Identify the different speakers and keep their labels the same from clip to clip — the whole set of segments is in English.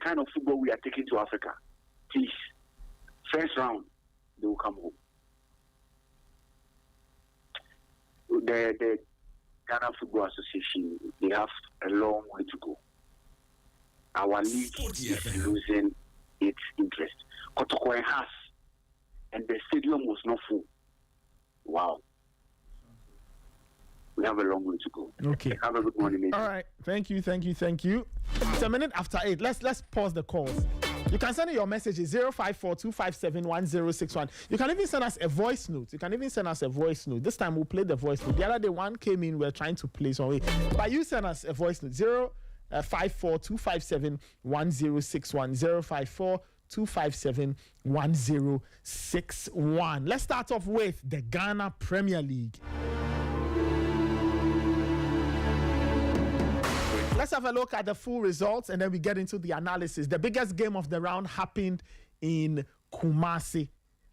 Speaker 1: kind of football we are taking to Africa, please, first round, they will come home. The Ghana Football Association, they have a long way to go. Our league is losing its interest. Kotoko has, and the stadium was not full. Wow. We have a long way to go.
Speaker 2: Okay.
Speaker 1: Have a good morning, maybe.
Speaker 2: All right. Thank you. It's a minute after 8. Let's pause the calls. You can send your messages 054-257-1061. You can even send us a voice note. This time we'll play the voice note. The other day one came in, we're trying to play some way. But you send us a voice note 054-257-1061. 054-257-1061. Let's start off with the Ghana Premier League. Let's have a look at the full results and then we get into the analysis. The biggest game of the round happened in Kumasi.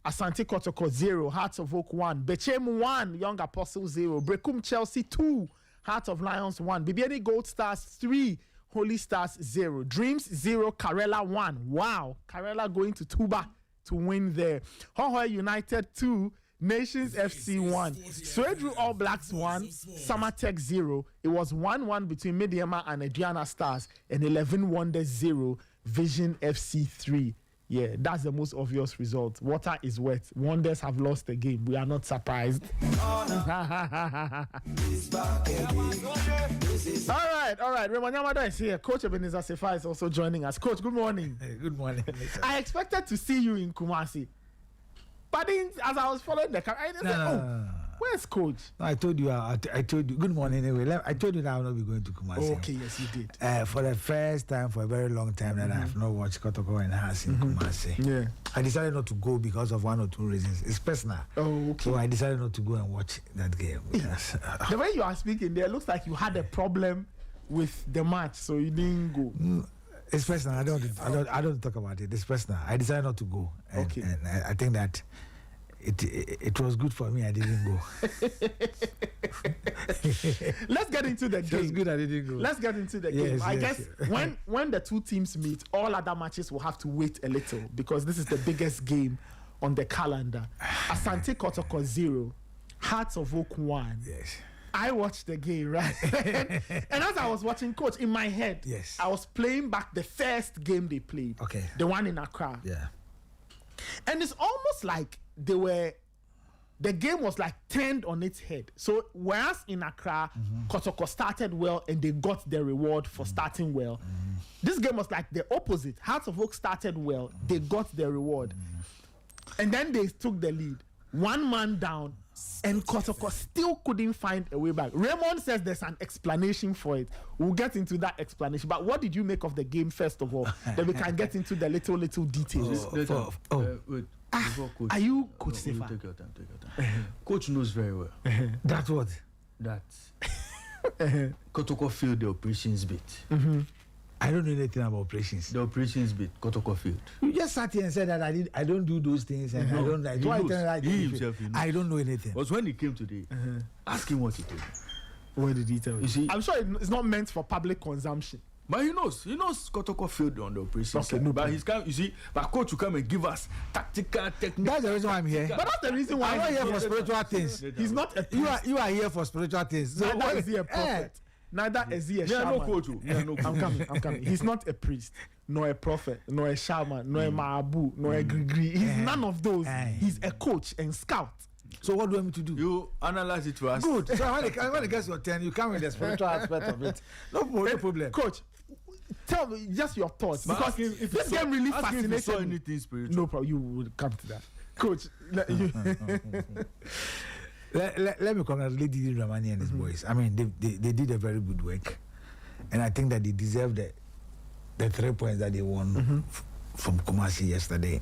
Speaker 2: Asante Kotoko 0, Hearts of Oak 1, Bechem 1, Young Apostle 0, Brekum Chelsea 2, Heart of Lions 1, Bibiani Gold Stars 3, Holy Stars 0, Dreams 0, Karela 1. Wow, Karela going to Tuba to win there. Hohoe United 2, Nations FC 1, Swedru All Blacks 1, Samatech 0. It was 1-1 between Mediama and Adriana Stars, and 11 Wonders 0, Vision FC 3. Yeah, that's the most obvious result. Water is wet. Wonders have lost the game. We are not surprised. All right. Raymond Yamada is here. Coach Ebenezer Sefa is also joining us. Coach, good morning.
Speaker 3: Hey, good morning.
Speaker 2: I expected to see you in Kumasi. But then, as I was following the car, I said, where's Coach?
Speaker 3: No, I told you. Good morning. Anyway, I told you that I will not be going to Kumasi.
Speaker 2: Okay, yes, you did.
Speaker 3: For the first time for a very long time that I have not watched Kotoko and Has in Kumasi.
Speaker 2: Yeah.
Speaker 3: I decided not to go because of one or two reasons. It's personal.
Speaker 2: Oh, okay.
Speaker 3: So I decided not to go and watch that game. Yes.
Speaker 2: The way you are speaking there looks like you had a problem with the match, so you didn't go.
Speaker 3: It's personal. I don't talk about it. It's personal. I decided not to go.
Speaker 2: Okay.
Speaker 3: And I think that it was good for me. I didn't go.
Speaker 2: Let's get into the game.
Speaker 3: It was good I didn't go.
Speaker 2: Let's get into the game. I guess when the two teams meet, all other matches will have to wait a little because this is the biggest game on the calendar. Asante Kotoko 0, Hearts of Oak 1.
Speaker 3: Yes.
Speaker 2: I watched the game, right? And as I was watching, Coach, in my head,
Speaker 3: yes,
Speaker 2: I was playing back the first game they played.
Speaker 3: Okay.
Speaker 2: The one in Accra.
Speaker 3: Yeah.
Speaker 2: And it's almost like the game was like turned on its head. So whereas in Accra, Kotoko started well and they got their reward for starting well. This game was like the opposite. Hearts of Oak started well, they got their reward. And then they took the lead. One man down, and Kotoko still couldn't find a way back. Raymond says there's an explanation for it. We'll get into that explanation. But what did you make of the game, first of all? Then we can get into the little details. Are you Coach Sefa?
Speaker 4: Take your time. Coach knows very well.
Speaker 3: That's what?
Speaker 4: That Kotoko failed the operations bit.
Speaker 3: I don't know anything about operations.
Speaker 4: The operations bit, Kotoko failed.
Speaker 3: You just sat here and said that I don't do those things and I don't.
Speaker 4: He himself knows.
Speaker 3: I don't know anything.
Speaker 4: But when he came today, ask him what he told you.
Speaker 2: What did he tell you?
Speaker 4: You see,
Speaker 2: I'm sure it's not meant for public consumption.
Speaker 4: But he knows Kotoko failed on the operations.
Speaker 2: Okay, no,
Speaker 4: but he's come. You see, but coach will come and give us tactical technique.
Speaker 3: That's the reason why I'm here.
Speaker 2: But that's the reason why
Speaker 3: I'm not here for spiritual things.
Speaker 2: He's not a priest.
Speaker 3: You are here for spiritual things. So
Speaker 2: Neither is he a prophet. Neither is he a shaman.
Speaker 4: No coach.
Speaker 2: I'm coming. He's not a priest, nor a prophet, nor a shaman, nor a maabu, nor a grigri. He's none of those. He's a coach and scout.
Speaker 3: So what do you want me to do?
Speaker 4: You analyze it for us.
Speaker 3: Good. So when it gets your turn, you come with the spiritual aspect of it. No problem.
Speaker 2: Coach, tell me just your thoughts.
Speaker 4: But
Speaker 2: because if this game really fascinates
Speaker 4: me.
Speaker 2: Anything
Speaker 4: spiritual.
Speaker 2: No problem. You will come to that. Coach,
Speaker 3: let me congratulate Didi Dramani and his boys. I mean, they did a very good work. And I think that they deserve the 3 points that they won from Kumasi yesterday.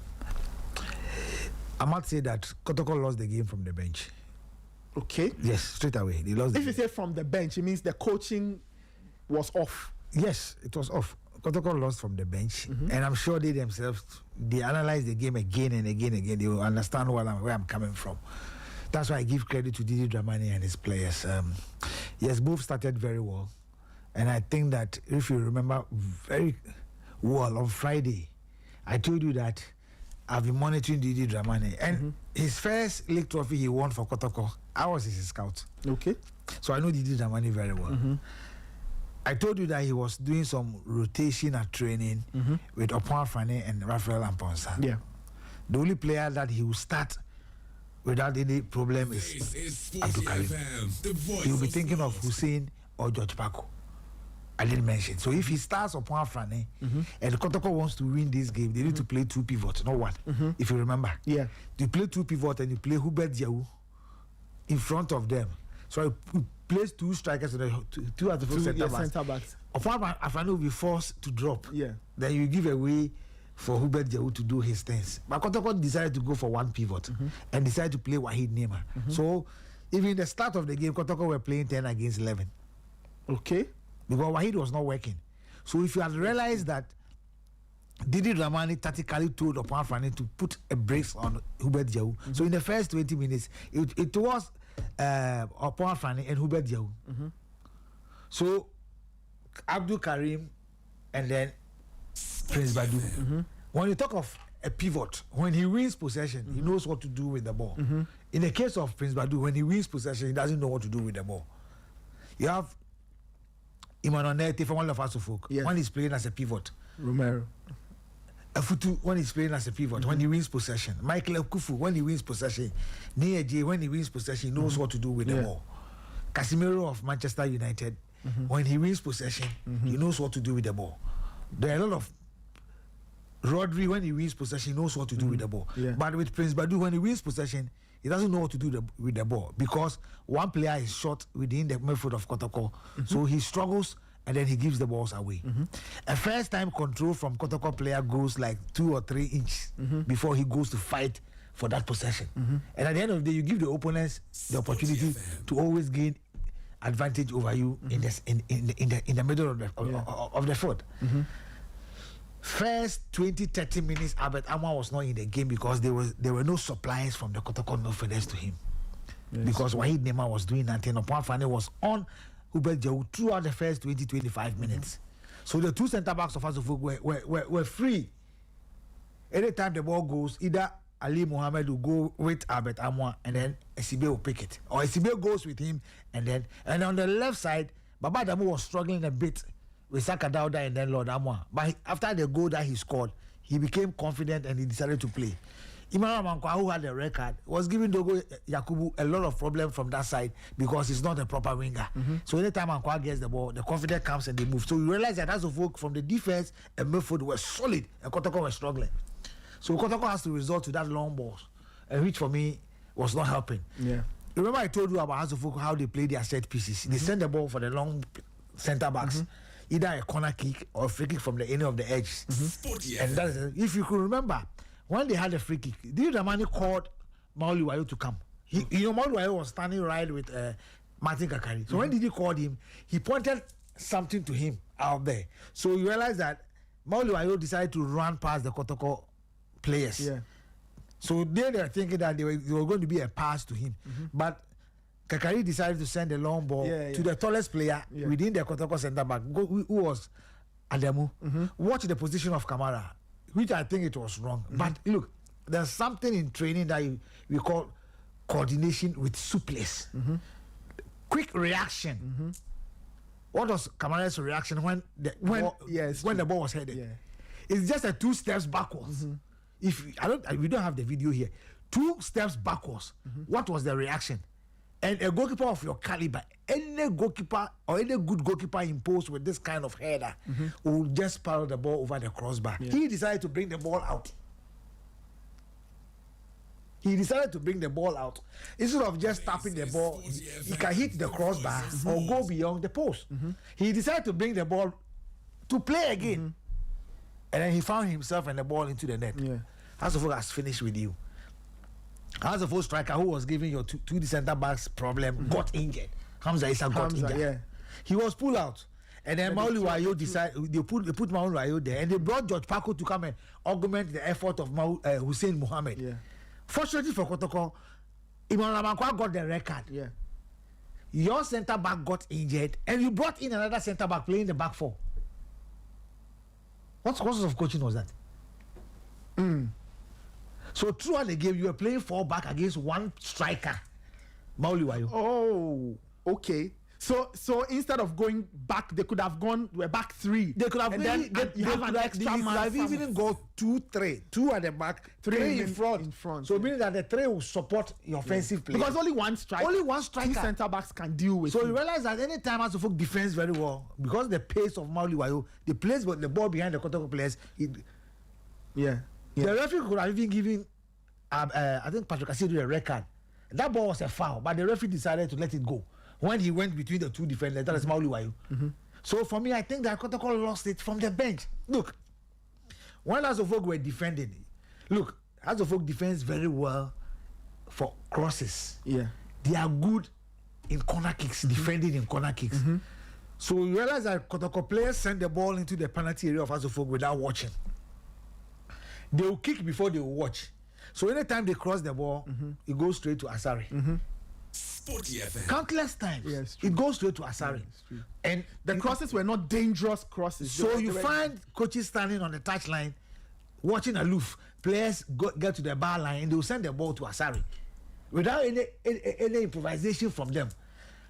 Speaker 3: I might say that Kotoko lost the game from the bench.
Speaker 2: Okay.
Speaker 3: Yes, straight away. They lost.
Speaker 2: If you say from the bench, it means the coaching was off.
Speaker 3: Yes, it was off. Kotoko lost from the bench. And I'm sure they themselves, they analyze the game again and again. They will understand where I'm coming from. That's why I give credit to Didi Dramani and his players. Yes, both started very well. And I think that if you remember, Well, on Friday, I told you that I've been monitoring Didi Dramani, and his first league trophy he won for Kotoko, I was his scout.
Speaker 2: Okay.
Speaker 3: So I know Didi Dramani very well. I told you that he was doing some rotation at training with Opon Fane and Raphael Amponsa.
Speaker 2: Yeah.
Speaker 3: The only player that he will start without any problem is Abdul Karim. He will be thinking of Hussein or George Paco. I didn't mention. So if he starts Opon Fane and Kotoko wants to win this game, they need to play 2 pivots, not 1. If you remember.
Speaker 2: Yeah.
Speaker 3: You play 2 pivots and you play Hubert Diaw in front of them. So he plays 2 strikers and 2 at the full center backs. Opon Fane will be forced to drop.
Speaker 2: Yeah.
Speaker 3: Then you give away for Hubert Diaw to do his things. But Kotoko decided to go for 1 pivot and decided to play Wahid Neymar. So even in the start of the game, Kotoko were playing 10 against 11.
Speaker 2: Okay.
Speaker 3: Because Wahid was not working. So if you had realized that Didi Dramani tactically told Opon Fane to put a brace on Hubert Diaw. So in the first 20 minutes, it was Opon Fane and Hubert Diaw. So Abdul Karim and then Prince Badu. When you talk of a pivot, when he wins possession, he knows what to do with the ball. In the case of Prince Badu, when he wins possession, he doesn't know what to do with the ball. You have Emmanuel Nete from one of us folk.
Speaker 2: Yes.
Speaker 3: When he's playing as a pivot.
Speaker 2: Romero.
Speaker 3: Afutu when he's playing as a pivot, when he wins possession. Michael Okufu when he wins possession. Nieje when he wins possession, he knows what to do with the ball. Casemiro of Manchester United, when he wins possession, he knows what to do with the ball. There are a lot of Rodri when he wins possession, he knows what to do with the ball.
Speaker 2: Yeah.
Speaker 3: But with Prince Badu, when he wins possession, he doesn't know what to do with the ball because one player is short within the midfield of Kotoko. So he struggles and then he gives the balls away. A first time control from Kotoko player goes like 2 or 3 inches before he goes to fight for that possession. And at the end of the day, you give the opponents the opportunity to always gain advantage over you in the middle of the field. First 20-30 minutes, Albert Amwa was not in the game because there were no supplies from the Kotoko midfielders to him. Because Wahid Neymar was doing nothing. Opon Fane was on Hubert Diaw throughout the first 20-25 minutes. So the 2 centre backs of Asofo were free. Anytime the ball goes, either Ali Mohammed will go with Albert Amwa and then Esibe will pick it. Or Esibe goes with him and on the left side, Baba Adamu was struggling a bit with Saka Dauda and then Lord Amwa. But after the goal that he scored, he became confident and he decided to play. Imran Mankwa, who had the record, was giving Dogo Yakubu a lot of problems from that side because he's not a proper winger. So anytime Mankwa gets the ball, the confidence comes and they move. So you realize that as of work from the defense and midfield were solid and Kotoko was struggling. So Kotoko has to resort to that long balls, which for me was not helping.
Speaker 2: Yeah.
Speaker 3: Remember I told you about Hasselhoff how they play their set pieces. They send the ball for the long centre backs. Either a corner kick or a free kick from any of the edges. And that's, if you could remember, when they had a free kick, Didi Dramani called Mauli Wayo to come. Mauli Wayo was standing right with Martin Kakari. So when Didi called him, he pointed something to him out there. So you realize that Mauli Wayo decided to run past the Kotoko players.
Speaker 2: Yeah.
Speaker 3: So they were thinking that they were going to be a pass to him. But Kakari decided to send a long ball to the tallest player within the Kotoko centre back, who was Adamu. Watch the position of Kamara, which I think it was wrong. But look, there's something in training that we call coordination with suplex. Quick reaction. What was Kamara's reaction when the ball was headed? It's just a 2 steps backwards. If we don't have the video here, 2 steps backwards. What was the reaction? And a goalkeeper of your caliber, any goalkeeper or any good goalkeeper imposed with this kind of header will just spiral the ball over the crossbar. He decided to bring the ball out. Instead of just tapping the ball, he can hit the crossbar or go beyond the post. He decided to bring the ball to play again. And then he found himself and the ball into the net. Hasselhoff has finished with you. As the first striker who was giving your two centre backs problem got injured. Hamza Issa got injured. He was pulled out. And then Mauli Wayo decided they put Mauli Wayo there and they brought George Paco to come and augment the effort of Hussein Mohammed. Fortunately for Kotoko, Imran Lamankwa got the record. Your centre back got injured and you brought in another centre back playing the back 4. What sort of coaching was that? So throughout the game, you were playing 4 back against 1 striker. Mauliwayo.
Speaker 2: Oh, okay. So instead of going back, they could have gone. We're back 3.
Speaker 3: They could have
Speaker 2: and
Speaker 3: really,
Speaker 2: then you have an extra man.
Speaker 3: even go 2-3, 2 at the back, 3 in front. So meaning that the 3 will support your offensive play.
Speaker 2: Because only one striker. 2 centre backs can deal with.
Speaker 3: So you realize that any time Asante defends very well because the pace of Mauliwayo, the place but the ball behind the Kotoko players. The referee could have even given, I think Patrick Asidu a red card. That ball was a foul, but the referee decided to let it go when he went between the 2 defenders. That is Mauliwayo. So for me, I think that Kotoko lost it from the bench. Look, when Asante were defending, Asante defends very well for crosses.
Speaker 2: Yeah,
Speaker 3: they are good in corner kicks, defending in corner kicks. So you realize that Kotoko players send the ball into the penalty area of Asante without watching. They will kick before they will watch. So anytime they cross the ball, it goes straight to Asari.
Speaker 5: Sporty FM.
Speaker 3: Countless times, it goes straight to Asari. And
Speaker 2: the crosses were not dangerous crosses.
Speaker 3: So you find coaches standing on the touchline, watching aloof. Players get to the bar line and they will send the ball to Asari without any improvisation from them.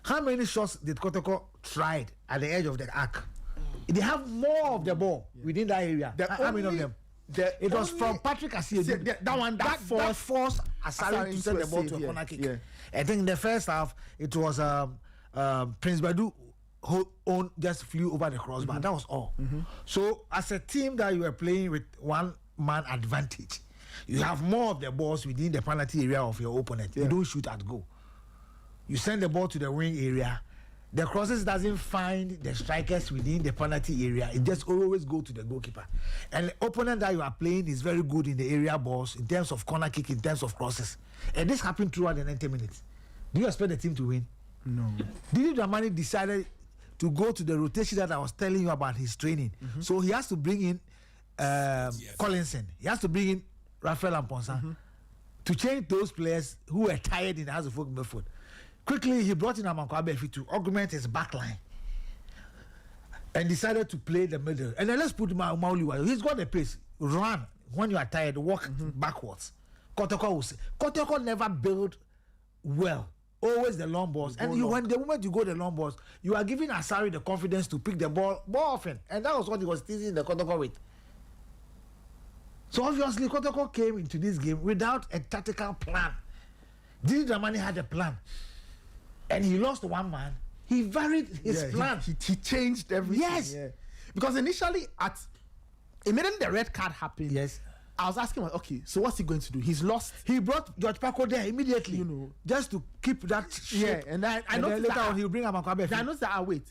Speaker 3: How many shots did Kotoko tried at the edge of the arc? They have more of the ball within that area. How many of them? It was from Patrick Asidu. That forced Asari to send the ball to a corner kick. I think in the first half it was Prince Badu who just flew over the crossbar. That was all. So as a team that you were playing with 1 man advantage, you have more of the balls within the penalty area of your opponent. You don't shoot at goal. You send the ball to the wing area. The crosses doesn't find the strikers within the penalty area. It just always go to the goalkeeper. And the opponent that you are playing is very good in the area balls, in terms of corner kick, in terms of crosses. And this happened throughout the 90 minutes. Do you expect the team to win?
Speaker 2: No.
Speaker 3: Didi Dramani decided to go to the rotation that I was telling you about his training. So he has to bring in Collinson. He has to bring in Raphael Amponsa to change those players who were tired in the House of Folk midfield. Quickly, he brought in Amankwa to augment his backline and decided to play the middle. And then let's put Mauliwayo. He's got the pace. Run when you are tired. Walk backwards. Kotoko never built well. Always the long balls. And when the moment you go the long balls, you are giving Asari the confidence to pick the ball more often. And that was what he was teasing the Kotoko with. So obviously, Kotoko came into this game without a tactical plan. Didi Dramani had a plan. And he lost 1 man. He varied his plan.
Speaker 2: He changed everything.
Speaker 3: Yes.
Speaker 2: Yeah. Because initially, immediately the red card happened.
Speaker 3: Yes.
Speaker 2: I was asking, okay, so what's he going to do? He's lost.
Speaker 3: He brought George Paco there immediately, just to keep that shape.
Speaker 2: Yeah, and I noticed
Speaker 3: later on he'll bring Amankwa.
Speaker 2: I noticed that. Wait.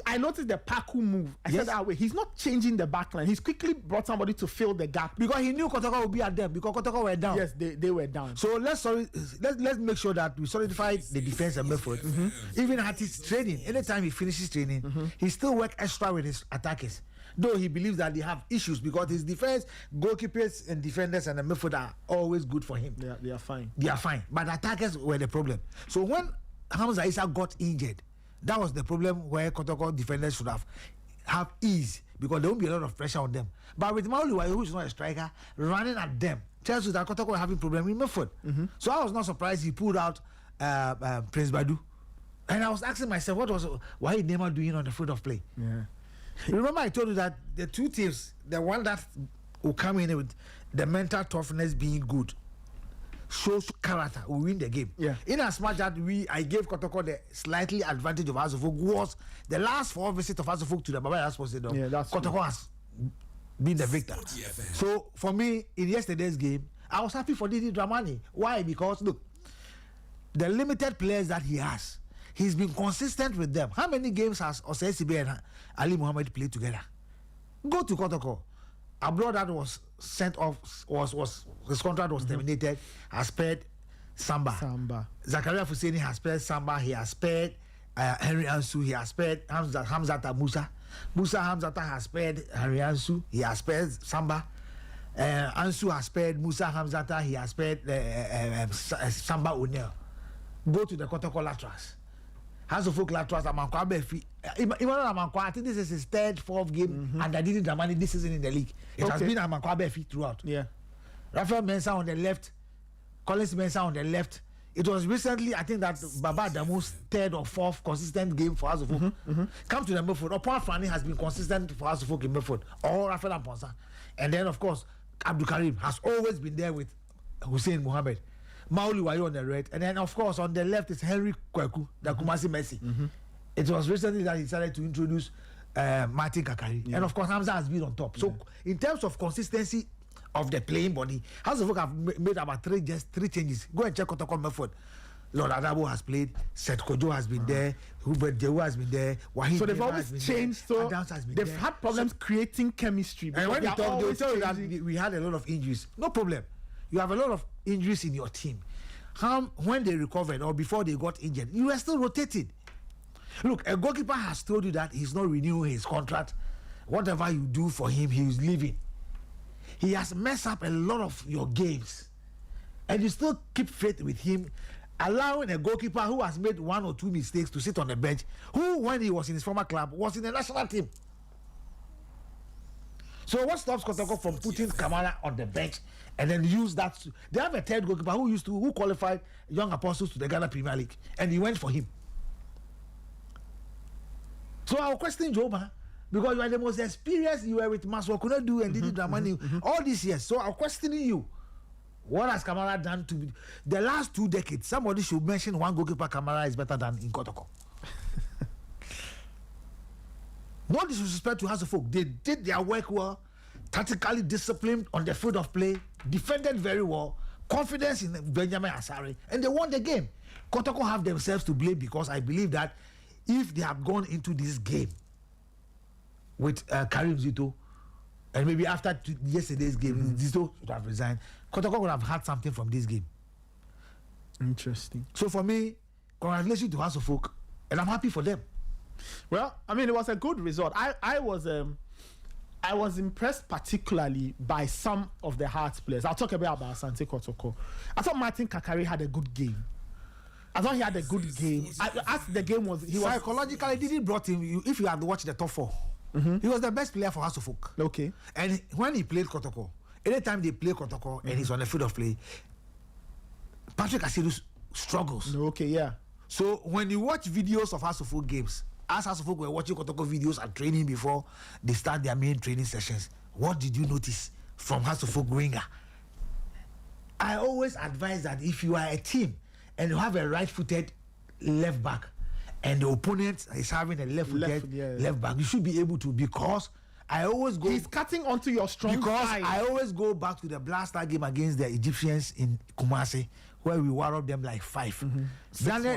Speaker 2: I noticed the Paku move. I said that way. He's not changing the backline. He's quickly brought somebody to fill the gap
Speaker 3: because he knew Kotoko would be at them because Kotoko were down.
Speaker 2: Yes, they were down.
Speaker 3: So let's make sure that we solidify the defense and midfield. Even at his training, anytime he finishes training, he still work extra with his attackers. Though he believes that they have issues because his defense, goalkeepers and defenders and the midfield are always good for him.
Speaker 2: They are fine.
Speaker 3: They are fine, but the attackers were the problem. So when Hamza Issa got injured, that was the problem where Kotoko defenders should have ease because there won't be a lot of pressure on them. But with Mauliwayo, who is not a striker, running at them, tells you that Kotoko was having problem in midfield. So I was not surprised he pulled out Prince Badu. And I was asking myself, why is Neymar doing on the field of play?
Speaker 2: Yeah.
Speaker 3: Remember I told you that the 2 teams, the one that will come in with the mental toughness being good, shows character, will win the game.
Speaker 2: Yeah.
Speaker 3: In as much that I gave Kotoko the slightly advantage of Asante was the last 4 visits of Asante to the Baba Poseidon.
Speaker 2: Yeah, that's
Speaker 3: Kotoko
Speaker 2: true.
Speaker 3: has been the victor. So for me, in yesterday's game, I was happy for Didi Dramani. Why? Because look, the limited players that he has, he's been consistent with them. How many games has Osei Sibe and Ali Mohammed played together? Go to Kotoko. Abroad that was sent off, his contract was terminated, has spared Samba. Zakaria Fuseni has spared Samba. He has spared Henry Ansu. He has spared Hamzata Musa. Musa Hamzata has spared Henry Ansu. He has spared Samba. Ansu has spared Musa Hamzata. He has spared Samba O'Neill. Go to the Kotoko laterals. House of Folk Latras Amankwa Befi. Emmanuel Amankwa, I think this is his third, fourth game, and I didn't Dramani this season in the league. It has been Amankwa Befi throughout.
Speaker 2: Yeah.
Speaker 3: Rafael Mensah on the left, Collins Mensah on the left. It was recently, I think, that Baba Adamu's third or fourth consistent game for House of Folk. Come to the midfield. Opon Frani has been consistent for House of Folk in midfield. Or Rafael Amponsa. And then, of course, Abdul Karim has always been there with Hussein Mohammed. Mauli Wayo on the right. And then, of course, on the left is Henry Kweku, the Kumasi Messi. It was recently that he decided to introduce Martin Kakari. And, of course, Hamza has been on top. So, in terms of consistency of the playing body, House of Folk have made about three changes. Go and check Kotoko Medford. Lord Adabo has played, Seth Kojo has been there, Hubert Dewa has been there, Wahid
Speaker 2: So they've always changed, so they've had problems creating chemistry.
Speaker 3: And when you talk, they'll tell you that we had a lot of injuries. No problem. You have a lot of injuries in your team. When they recovered or before they got injured, you were still rotating. Look, a goalkeeper has told you that he's not renewing his contract. Whatever you do for him, he is leaving. He has messed up a lot of your games. And you still keep faith with him, allowing a goalkeeper who has made 1 or 2 mistakes to sit on the bench, who, when he was in his former club, was in the national team. So what stops Kotoko from putting Kamara on the bench and then use that? They have a third goalkeeper who qualified Young Apostles to the Ghana Premier League, and he went for him. So I'll question Joba, because you are the most experienced. You were with Maswa Kunadu and Didi Dramani all these years. So I'm questioning you. What has Kamara done to be the last 2 decades? Somebody should mention one goalkeeper Kamara is better than in Kotoko. No disrespect to House of Folk. They did their work well, tactically disciplined on the field of play, defended very well, confidence in Benjamin Asare, and they won the game. Kotoko have themselves to blame, because I believe that if they have gone into this game with Karim Zito, and maybe after yesterday's game, Zito would have resigned, Kotoko would have had something from this game.
Speaker 2: Interesting.
Speaker 3: So for me, congratulations to House of Folk, and I'm happy for them.
Speaker 2: Well, I mean, it was a good result. I was impressed particularly by some of the Hearts players. I'll talk about Asante Kotoko. I thought Martin Kakari had a good game. I thought he had a good game. As the game was, he was
Speaker 3: psychologically, didn't brought him. If you had watched the top 4, he was the best player for House of Folk.
Speaker 2: Okay.
Speaker 3: And when he played Kotoko, anytime they play Kotoko and he's on the field of play, Patrick Asidu struggles.
Speaker 2: Okay, yeah.
Speaker 3: So when you watch videos of House of Folk games, as House of Folk were watching Kotoko videos and training before they start their main training sessions, what did you notice from House of Folk winger? I always advise that if you are a team and you have a right-footed left back, and the opponent is having a left-footed left back, you should be able to, because I always go.
Speaker 2: He's cutting onto your strong side.
Speaker 3: I always go back to the Blaster game against the Egyptians in Kumasi, where we walloped them like 5.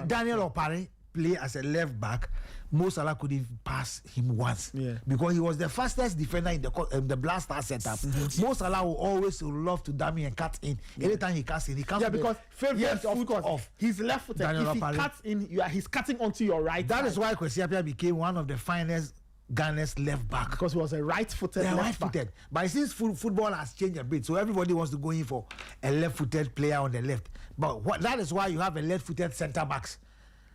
Speaker 3: Daniel Opare play as a left back. Mo Salah couldn't pass him once, because he was the fastest defender in the Blaster setup. Mo Salah will always love to dummy and cut in. Anytime he cuts in, he comes.
Speaker 2: Because favorite of course off. He's left-footed. If he cuts in, he's cutting onto your right.
Speaker 3: That is why Kwesi Appiah became one of the finest Ghana's left back,
Speaker 2: because he was a right-footed left back.
Speaker 3: But since football has changed a bit, so everybody wants to go in for a left-footed player on the left. But that is why you have a left-footed centre backs,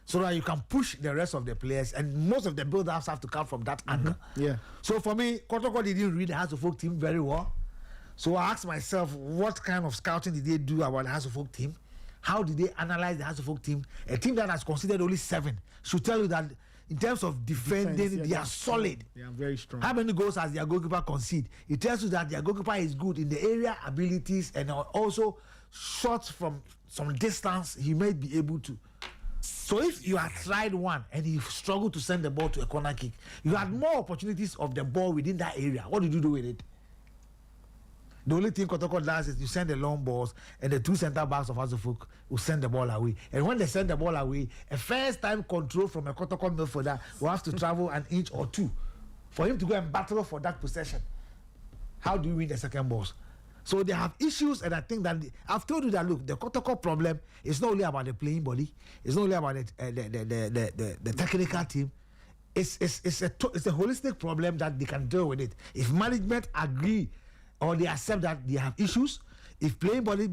Speaker 3: so that you can push the rest of the players, and most of the build-ups have to come from that angle.
Speaker 2: Yeah.
Speaker 3: So for me, Kotoko didn't read the House of Folk team very well. So I asked myself, what kind of scouting did they do about the House of Folk team? How did they analyze the House of Folk team? A team that has considered only 7 should tell you that in terms of defending, they are solid.
Speaker 2: They are very strong.
Speaker 3: How many goals has their goalkeeper conceded? It tells you that their goalkeeper is good in the area abilities, and also shots from some distance he may be able to. So if you had tried one and you struggled to send the ball to a corner kick, you had more opportunities of the ball within that area. What did you do with it? The only thing Kotoko does is you send the long balls, and the 2 centre backs of House of Folk will send the ball away. And when they send the ball away, a first time control from a Kotoko midfielder will have to travel an inch or 2 for him to go and battle for that possession. How do you win the second balls? So they have issues, and I think that I've told you that, look, the Kotoko problem is not only about the playing body, it's not only about the technical team. It's a holistic problem that they can deal with it. If management agree or they accept that they have issues, if playing body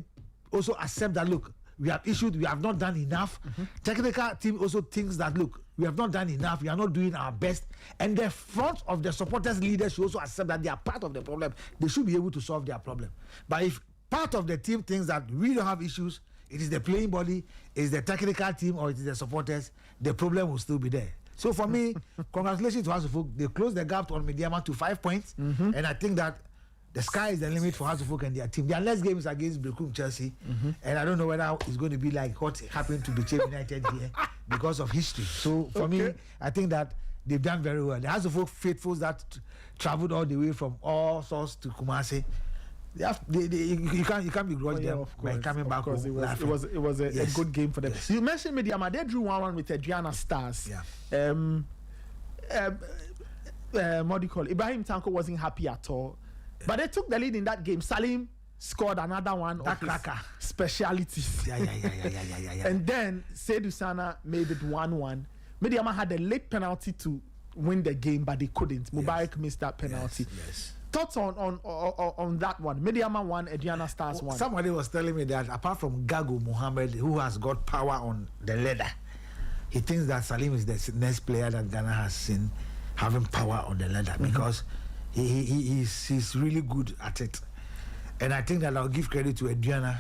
Speaker 3: also accept that, look, we have issued, we have not done enough. Technical team also thinks that, look, we have not done enough, we are not doing our best. And the front of the supporters leaders should also accept that they are part of the problem. They should be able to solve their problem. But if part of the team thinks that we don't have issues, it is the playing body, it is the technical team, or it is the supporters, the problem will still be there. So for me, congratulations to Hasselhoff. They closed the gap on Mediama to 5 points. And I think that the sky is the limit for Hasselhoff and their team. Their next game is against Brekum Chelsea. And I don't know whether it's going to be like what happened to Bicham United here because of history. So for me, I think that they've done very well. The Hasselhoff faithfuls that traveled all the way from all sorts to Kumasi, you can't begrudge them by coming back home.
Speaker 2: It was a good game for them. Yes. You mentioned Mediama, they drew 1-1 with Adriana Stars. What do you call it? Ibrahim Tanko wasn't happy at all. But they took the lead in that game. Salim scored another one of his specialities. And then Seydou Sana made it 1-1. Mediama had a late penalty to win the game, but they couldn't. Mubarak missed that penalty. Thoughts on that one? Mediama won, Adriana Stars won.
Speaker 3: Somebody was telling me that apart from Gago Mohammed, who has got power on the ladder, he thinks that Salim is the next player that Ghana has seen having power on the ladder because he's really good at it. And I think that I'll give credit to Adriana.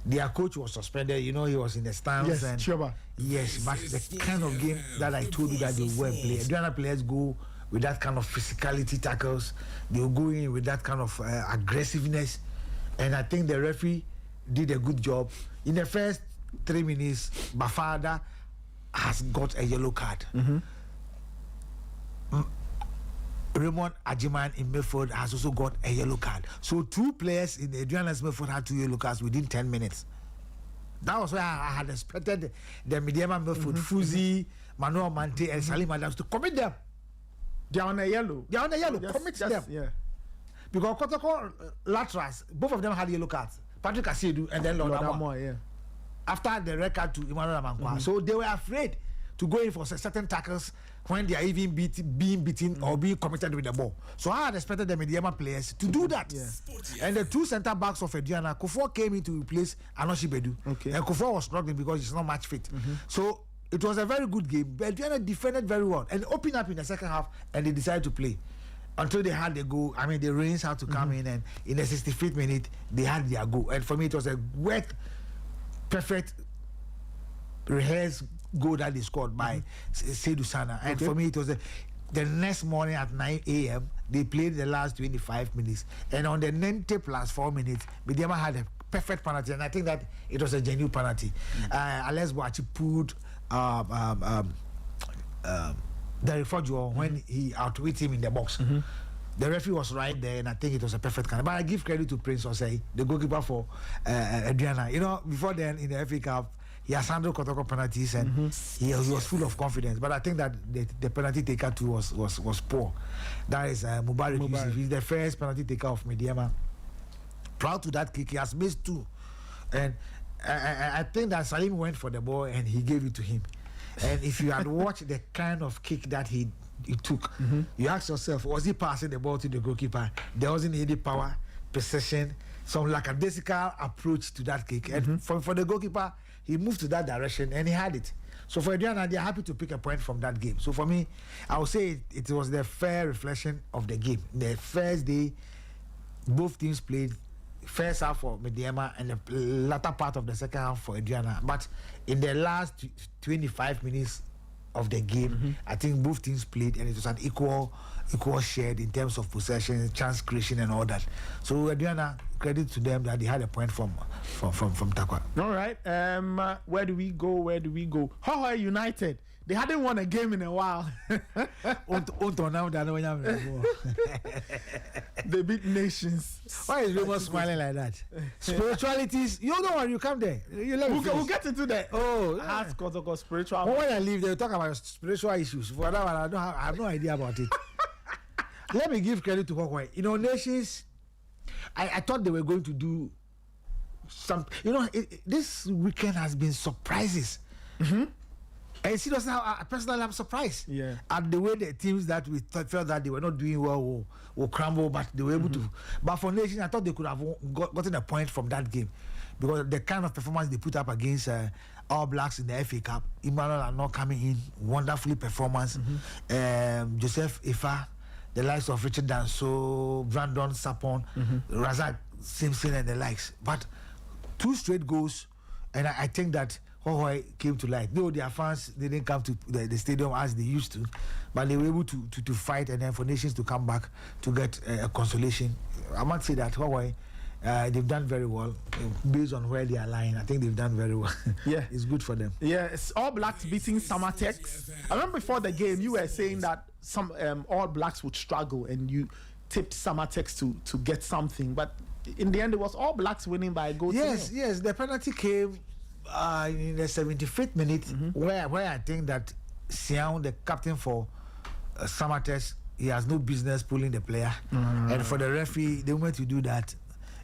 Speaker 3: Their coach was suspended, he was in the stands.
Speaker 2: Yes,
Speaker 3: and
Speaker 2: sure.
Speaker 3: Yes, but the kind of game that I told you that they were playing, Adriana players go with that kind of physicality tackles. They'll go in with that kind of aggressiveness. And I think the referee did a good job. In the first 3 minutes, Bafada has got a yellow card. Raymond Ajiman in midfield has also got a yellow card. So 2 players in Adriana's midfield had 2 yellow cards within 10 minutes. That was why I had expected the Mediama midfield, Fuzi, Manuel Mante, and Salim Adams to commit them.
Speaker 2: They're on a yellow.
Speaker 3: Commit them. Yeah. Because Kotoko laterals, both of them had yellow cards. Patrick Asiedu and then Lord Amor. After the red card to Emmanuel Amankwa. So they were afraid to go in for certain tackles when they are even being beaten or being committed with the ball. So I had expected the Mediama players to do that. And the 2 centre backs of Adriana, Kufuor came in to replace Anoshi Bedu. And Kufuor was struggling because he's not match fit. So it was a very good game. But Adriana defended very well and opened up in the second half, and they decided to play until they had the goal. I mean, the Rains had to come in, and in the 65th minute, they had their goal. And for me, it was a wet, perfect, rehearsed goal that they scored by Seydou Sana. And for me, it was the next morning at 9 a.m., they played the last 25 minutes. And on the 90 plus 4 minutes, Mediama had a perfect penalty. And I think that it was a genuine penalty. Alex Boachi pulled the refugio when he outwit him in the box. The referee was right there, and I think it was a perfect kind. But I give credit to Prince Osei, the goalkeeper for Adriana. Before then in the FA Cup, he has handled Kotoko penalties, and he was full of confidence. But I think that the penalty taker too was poor. That is Mubarak Yusuf. He's the first penalty taker of Mediama. Proud to that kick, he has missed 2, and I think that Salim went for the ball and he gave it to him. And if you had watched the kind of kick that he took, you ask yourself, was he passing the ball to the goalkeeper? There wasn't any power, precision, some lackadaisical approach to that kick. And for the goalkeeper, he moved to that direction and he had it. So for Adriana, they're happy to pick a point from that game. So for me, I would say it was the fair reflection of the game. The first day, both teams played. First half for Mediama and the latter part of the second half for Adriana. But in the last 25 minutes of the game, I think both teams played and it was an equal shared in terms of possession, chance creation and all that. So Adriana, credit to them that they had a point from Takwa.
Speaker 2: All right. Where do we go? How United? They hadn't won a game in a while. They beat nations.
Speaker 3: Why is Raymond smiling like that? Spiritualities. You don't worry, you come there.
Speaker 2: We'll get into that. Ask Kotoko spiritual.
Speaker 3: When I leave, they'll talk about spiritual issues. For that one, I have no idea about it. Let me give credit to Kokwe. Nations, I thought they were going to do some. This weekend has been surprises. And seriously, personally, I'm surprised at the way the teams that we felt that they were not doing well will crumble, but they were able to. But for Nation, I thought they could have gotten a point from that game because the kind of performance they put up against All Blacks in the FA Cup, Emmanuel are not coming in, wonderfully performance. Joseph Ifa, the likes of Richard Danso, Brandon Sapon, Razak Simpson and the likes. But 2 straight goals, and I think that Hohoi came to light. Though their fans didn't come to the stadium as they used to, but they were able to fight, and then for Nations to come back to get a consolation. I must say that Hohoi, they've done very well based on where they are lying. I think they've done very well.
Speaker 2: Yeah,
Speaker 3: it's good for them.
Speaker 2: Yeah, it's All Blacks beating Samatex. I remember before the game you were saying that some All Blacks would struggle, and you tipped Samatex to get something, but in the end it was All Blacks winning by a goal.
Speaker 3: Yes, the penalty came in the 75th minute, where I think that Sian, the captain for Samatex, he has no business pulling the player, and for the referee, the moment you do that,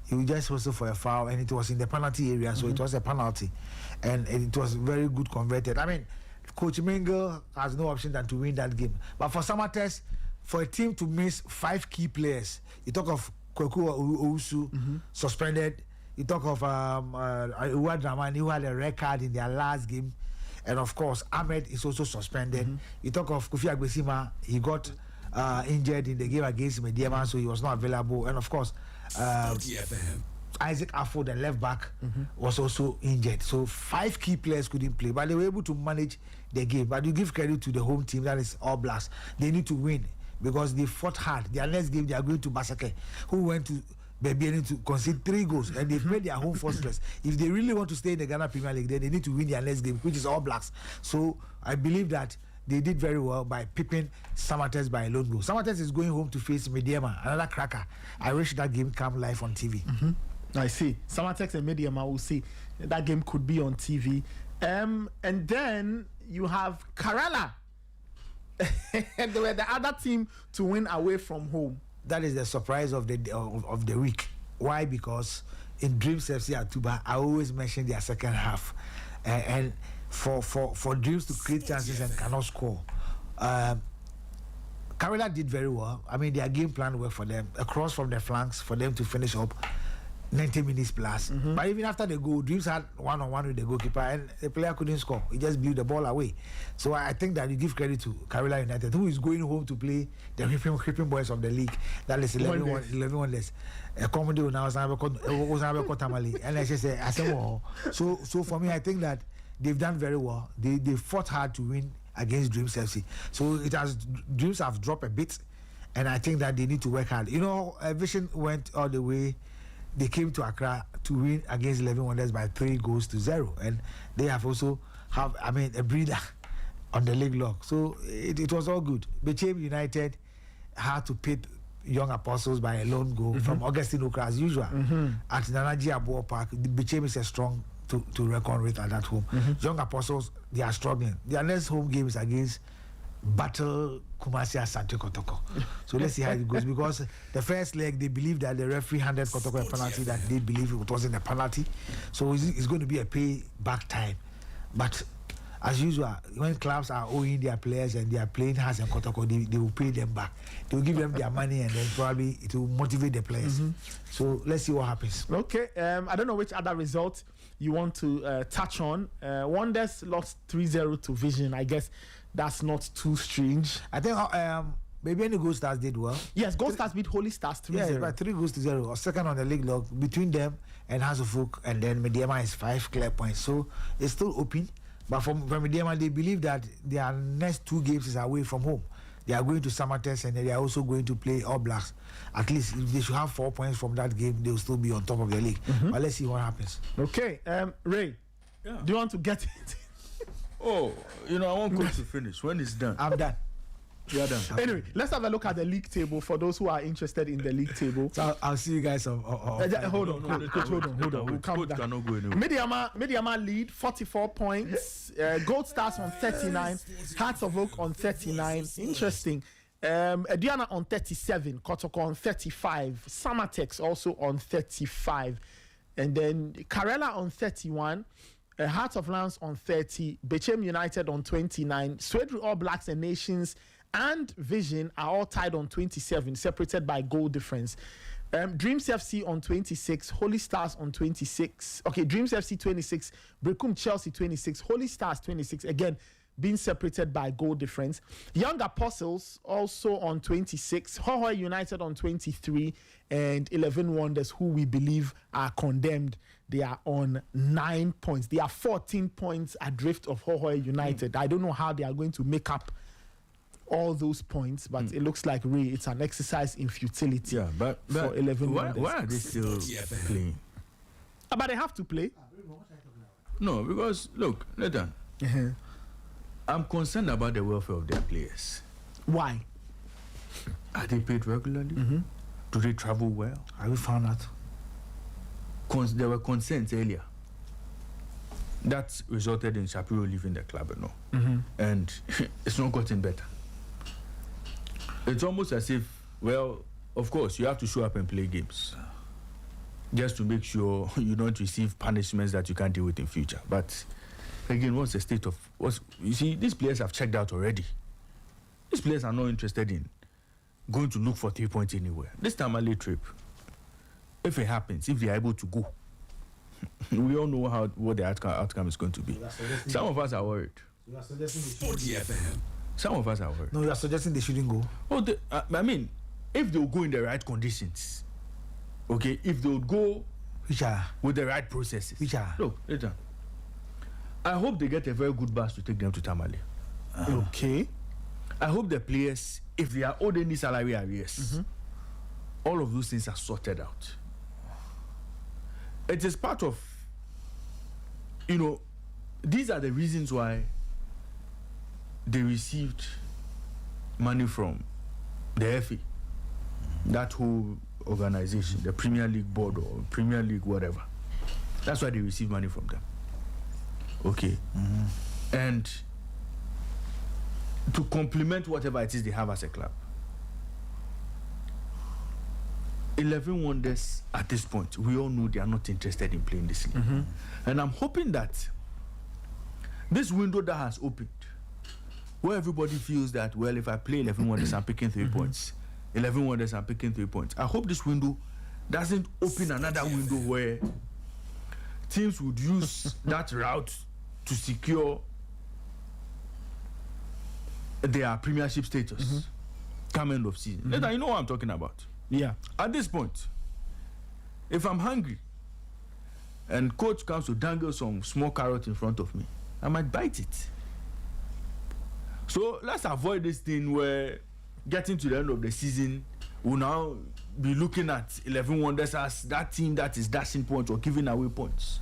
Speaker 3: he will just whistle for a foul, and it was in the penalty area, so it was a penalty, and it was very good converted. I mean, Coach Mingle has no option than to win that game, but for Samatex, for a team to miss 5 key players, you talk of Kotoko Ousu suspended. You talk of Uwa Dramani, who had a red card in their last game, and of course Ahmed is also suspended. You talk of Kofi Agbesima, he got injured in the game against Mediama, so he was not available, and of course Isaac Afo, the left back, was also injured. So 5 key players couldn't play, but they were able to manage the game. But you give credit to the home team, that is All Blacks. They need to win because they fought hard. Their next game they are going to Basake, who went to Benin to concede 3 goals, and they've made their home fortress. If they really want to stay in the Ghana Premier League, then they need to win their next game, which is All Blacks. So I believe that they did very well by pipping Samatex by a lone goal. Samatex is going home to face Mediama, another cracker. I wish that game come live on TV.
Speaker 2: I see. Samatex and Mediama will see that game could be on TV. And then you have Kerala. And they were the other team to win away from home.
Speaker 3: That is the surprise of the week. Why? Because in Dreams FC Atuba, I always mention their second half, and for Dreams to create chances and cannot score. Kerala did very well. I mean, their game plan worked for them. Across from the flanks for them to finish up 90 minutes plus. But even after the goal, Dreams had one-on-one with the goalkeeper, and the player couldn't score. He just blew the ball away. So I think that you give credit to Kerala United, who is going home to play the Crippin Boys of the league. That is 11 less. A comedy now was Tamale, and I just say, so for me, I think that they've done very well. They fought hard to win against Dreams FC. So Dreams have dropped a bit, and I think that they need to work hard. You know, Vision went all the way. They came to Accra to win against 11 Wonders by 3-0, and they have also a breather on the league log. So it was all good. Bechem United had to pit Young Apostles by a lone goal from Augustine Okra as usual at Nanaji Abuo Park. Bechem is a strong to reckon with at that home. Young Apostles, they are struggling. Their next home game is against Battle Kumasi Asante Kotoko. So let's see how it goes, because the first leg they believe that the referee handed Kotoko a penalty that they believe it wasn't a penalty. So it's going to be a payback time. But as usual, when clubs are owing their players and they are playing Has and Kotoko, they will pay them back. They will give them their money, and then probably it will motivate the players. So let's see what happens.
Speaker 2: Okay, I don't know which other result you want to touch on. Wonders lost 3-0 to Vision. I guess that's not too strange.
Speaker 3: I think maybe any Gold Stars did well.
Speaker 2: Yes, Gold Stars beat Holy Stars 3-0.
Speaker 3: Yeah, by 3-0, or second on the league log between them and House of Oak, and then Mediama is 5 clear points. So it's still open. But from Mediama, they believe that their next 2 games is away from home. They are going to Samatex, and they are also going to play All Blacks. At least if they should have 4 points from that game, they will still be on top of the league. But let's see what happens.
Speaker 2: Okay, Ray, do you want to get it?
Speaker 4: Oh, I want Coach to finish. When it's done,
Speaker 3: I'm done.
Speaker 4: You're done.
Speaker 2: Anyway, let's have a look at the league table for those who are interested in the league table.
Speaker 3: So I'll see you guys on.
Speaker 2: Hold on. We'll come back. Mediama lead 44 points. Gold Stars on 39. Hearts of Oak on 39. Interesting. Ediana on 37. Kotoko on 35. Samatex also on 35. And then Kerala on 31. Heart of Lions on 30, Bechem United on 29, Swedru All Blacks and Nations and Vision are all tied on 27, separated by goal difference. Dreams FC on 26, Holy Stars on 26. Okay, Dreams FC 26, Brekum Chelsea 26, Holy Stars 26. Again, being separated by goal difference. Young Apostles also on 26, Hohoe United on 23, and 11 Wonders, who we believe are condemned. They are on 9 points. They are 14 points adrift of Hohoe United. I don't know how they are going to make up all those points, but it looks like it's an exercise in futility.
Speaker 6: Yeah, but
Speaker 2: for 11 Wonders.
Speaker 6: Why are they still playing?
Speaker 2: But they have to play.
Speaker 6: No, because look, Nathan, I'm concerned about the welfare of their players.
Speaker 2: Why?
Speaker 6: Are they paid regularly? Do they travel well?
Speaker 3: Have you found out?
Speaker 6: There were concerns earlier that resulted in Shapiro leaving the club, and it's not gotten better. It's almost as if, well, of course, you have to show up and play games just to make sure you don't receive punishments that you can't deal with in future. But again, what's the state of... You see, these players have checked out already. These players are not interested in going to look for 3 points anywhere. This Tamale trip, if it happens, if they are able to go, we all know what the outcome is going to be. Some of us are worried.
Speaker 3: You are suggesting
Speaker 5: Sporty FM.
Speaker 6: Some of us are worried.
Speaker 3: No, you are suggesting they shouldn't go.
Speaker 6: Oh, I mean, if they'll go in the right conditions, okay, if they'll go with the right processes. Look, later. I hope they get a very good bus to take them to Tamale.
Speaker 2: Okay.
Speaker 6: I hope the players, if they are owed any salary arrears, all of those things are sorted out. It is part of, these are the reasons why they received money from the FA, that whole organization, the Premier League board or Premier League whatever. That's why they received money from them. Okay. And to complement whatever it is they have as a club, 11 Wonders at this point, we all know they are not interested in playing this league. And I'm hoping that this window that has opened, where everybody feels that, well, if I play 11 Wonders, I'm picking 3 points. 11 Wonders, I'm picking 3 points. I hope this window doesn't open another window where teams would use that route to secure their premiership status come end of season. Later, you know what I'm talking about.
Speaker 2: Yeah.
Speaker 6: At this point, if I'm hungry and coach comes to dangle some small carrot in front of me, I might bite it. So let's avoid this thing where getting to the end of the season, we'll now be looking at 11 Wonders as that team that is dashing points or giving away points.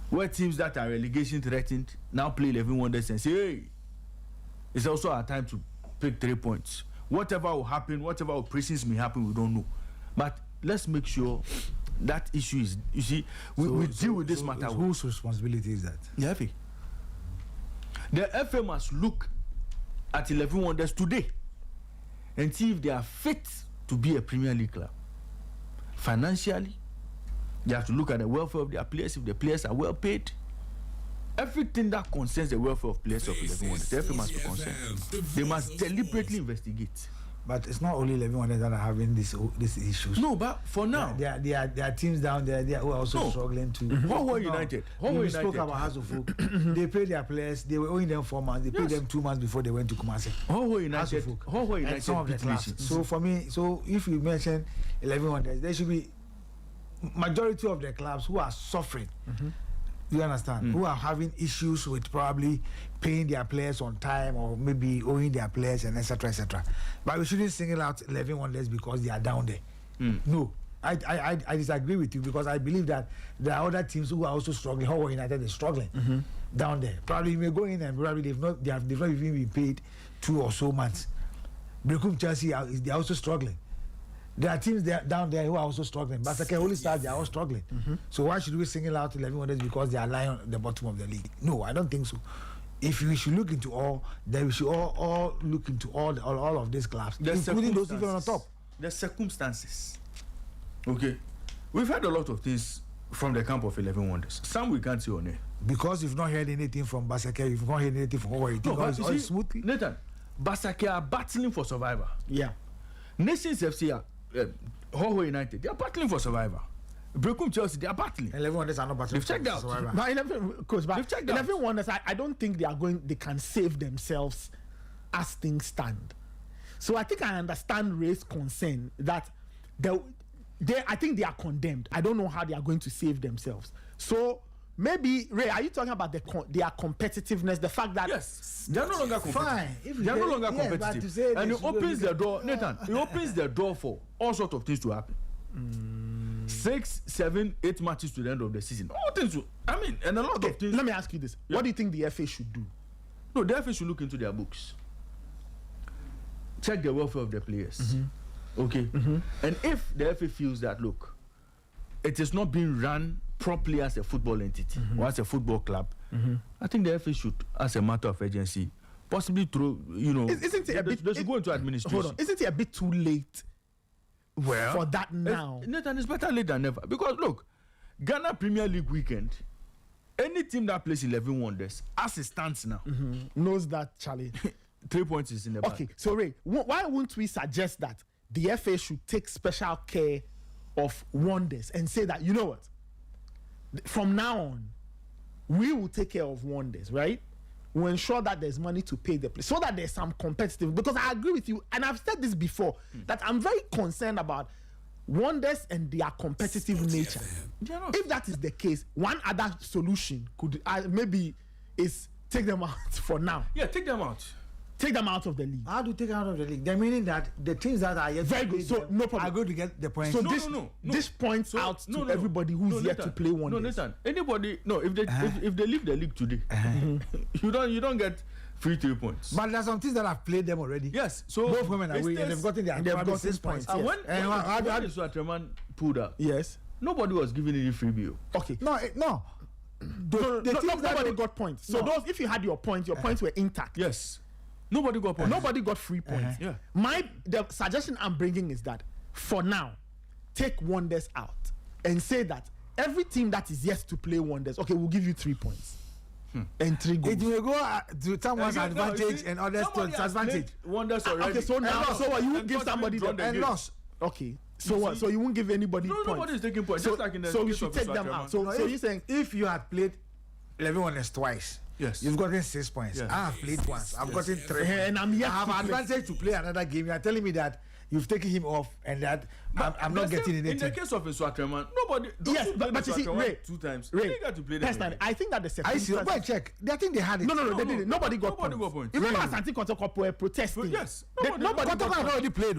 Speaker 6: Where teams that are relegation threatened now play 11 Wonders and say, hey, it's also our time to pick 3 points. Whatever will happen, whatever operations may happen, we don't know. But let's make sure that issue is, you see, we deal with this matter.
Speaker 3: Whose responsibility is that?
Speaker 6: The FA. The FA must look at 11 Wonders today and see if they are fit to be a Premier League club. Financially, they have to look at the welfare of their players, if the players are well paid. Everything that concerns the welfare of players of 11 Wonders, the FA must be concerned. They must deliberately investigate.
Speaker 3: But it's not only 11 Wonders that are having these issues.
Speaker 6: No, but for now,
Speaker 3: there are teams down there who are also struggling too.
Speaker 6: Hohoe United.
Speaker 3: We spoke about House of Folk. They paid their players. They were owing them 4 months. They paid them 2 months before they went to Kumasi.
Speaker 6: Hohoe United. Hohoe United.
Speaker 3: And some of the clubs. So for me, if you mention 11 Wonders, there should be majority of the clubs who are suffering. You understand? Who are having issues with probably paying their players on time or maybe owing their players and etc. etc. But we shouldn't single out 11 Wonders because they are down there. No, I disagree with you because I believe that there are other teams who are also struggling. However, United is struggling down there. Probably you may go in and probably they've not even been paid 2 or so months. Brekum Chelsea they are also struggling. There are teams down there who are also struggling. But okay, Holy Stars, they are all struggling. So why should we single out 11 Wonders because they are lying on the bottom of the league? No, I don't think so. If we should look into all, then we should all look into all of these clubs, including those even on top.
Speaker 6: The circumstances. Okay. We've heard a lot of things from the camp of 11 Wonders. Some we can't see on air.
Speaker 3: Because you've not heard anything from Basake, you've not heard anything from Hawaii.
Speaker 6: No, but smoothly. Nathan, Basake are battling for survival.
Speaker 2: Yeah.
Speaker 6: Nations FC are Hoho United. They are battling for survival. Brekum Chelsea, they are battling.
Speaker 3: 11 Wonders are not battling.
Speaker 6: They've checked out.
Speaker 2: But 11 Wonders, I don't think they can save themselves as things stand. So I think I understand Ray's concern that I think they are condemned. I don't know how they are going to save themselves. So maybe, Ray, are you talking about their competitiveness? The fact that
Speaker 6: yes, they are no longer competitive.
Speaker 3: Fine.
Speaker 6: They are no longer competitive. And it opens the door, Nathan, it opens the door for all sorts of things to happen. 6, 7, 8 matches to the end of the season. All things and a lot of things.
Speaker 2: Let me ask you this. Yeah. What do you think the FA should do?
Speaker 6: No, the FA should look into their books. Check the welfare of the players. Mm-hmm. Okay? Mm-hmm. And if the FA feels that, look, it is not being run properly as a football entity or as a football club, I think the FA should, as a matter of urgency, possibly throw,
Speaker 2: isn't it a bit,
Speaker 6: they should go into administration.
Speaker 2: Hold on. Isn't it a bit too late for that now?
Speaker 6: Nathan, it's better late than never. Because, look, Ghana Premier League weekend, any team that plays 11 Wonders, as it stands now,
Speaker 2: knows that, Charlie.
Speaker 6: 3 points is in the back.
Speaker 2: Okay, so Ray, why wouldn't we suggest that the FA should take special care of Wonders and say that, you know what, from now on, we will take care of Wonders, right? We'll ensure that there's money to pay the place so that there's some competitive. Because I agree with you, and I've said this before, that I'm very concerned about Wonders and their competitive nature. If that is the case, one other solution could maybe is take them out for now.
Speaker 6: Yeah, take them out.
Speaker 2: Take them out of the league.
Speaker 3: How do you take them out of the league? They're meaning that the teams that are yet
Speaker 2: very good. So no problem.
Speaker 3: are going to get the points.
Speaker 2: So this points out to everybody who's yet to play Wonders.
Speaker 6: No, listen. Anybody, if they leave the league today, you don't get free 3 points.
Speaker 3: But there's some teams that have played them already.
Speaker 6: Yes. So
Speaker 3: both women are away and they've gotten 6 points.
Speaker 6: And when Raymond pulled out,
Speaker 2: yes,
Speaker 6: nobody was giving any freebie.
Speaker 2: Okay.
Speaker 3: No.
Speaker 2: Nobody got points. So those, if you had your points were intact.
Speaker 6: Yes. Nobody got points.
Speaker 2: Nobody got free points.
Speaker 6: Yeah.
Speaker 2: The suggestion I'm bringing is that for now, take Wonders out and say that every team that is yet to play Wonders, okay, we'll give you 3 points and 3 goals.
Speaker 3: It will go to someone's advantage and others to disadvantage.
Speaker 6: Wonders already.
Speaker 2: Okay, so now, you won't give somebody
Speaker 3: and loss.
Speaker 2: Okay. So what? So you won't give anybody points.
Speaker 6: Nobody is taking points.
Speaker 2: So,
Speaker 6: just like in the
Speaker 2: so we should take them out. So you're saying
Speaker 3: if you had played 11 Wonders twice,
Speaker 6: yes,
Speaker 3: you've gotten 6 points.
Speaker 6: Yes.
Speaker 3: I have played once. I've gotten 3.
Speaker 2: And I'm yet
Speaker 3: I have advantage to play another game. You are telling me that you've taken him off and that I'm not getting anything.
Speaker 6: In the case of Raymond, nobody.
Speaker 2: Yes, but you see, Ray,
Speaker 6: 2 times.
Speaker 2: Ray,
Speaker 6: they got to play them.
Speaker 2: I think that the second.
Speaker 3: I see. Go and check. I think they had it.
Speaker 2: No, they didn't. Nobody got points.
Speaker 6: points.
Speaker 2: Remember, Asante Kotoko were protesting.
Speaker 6: Yes.
Speaker 3: Nobody had already played.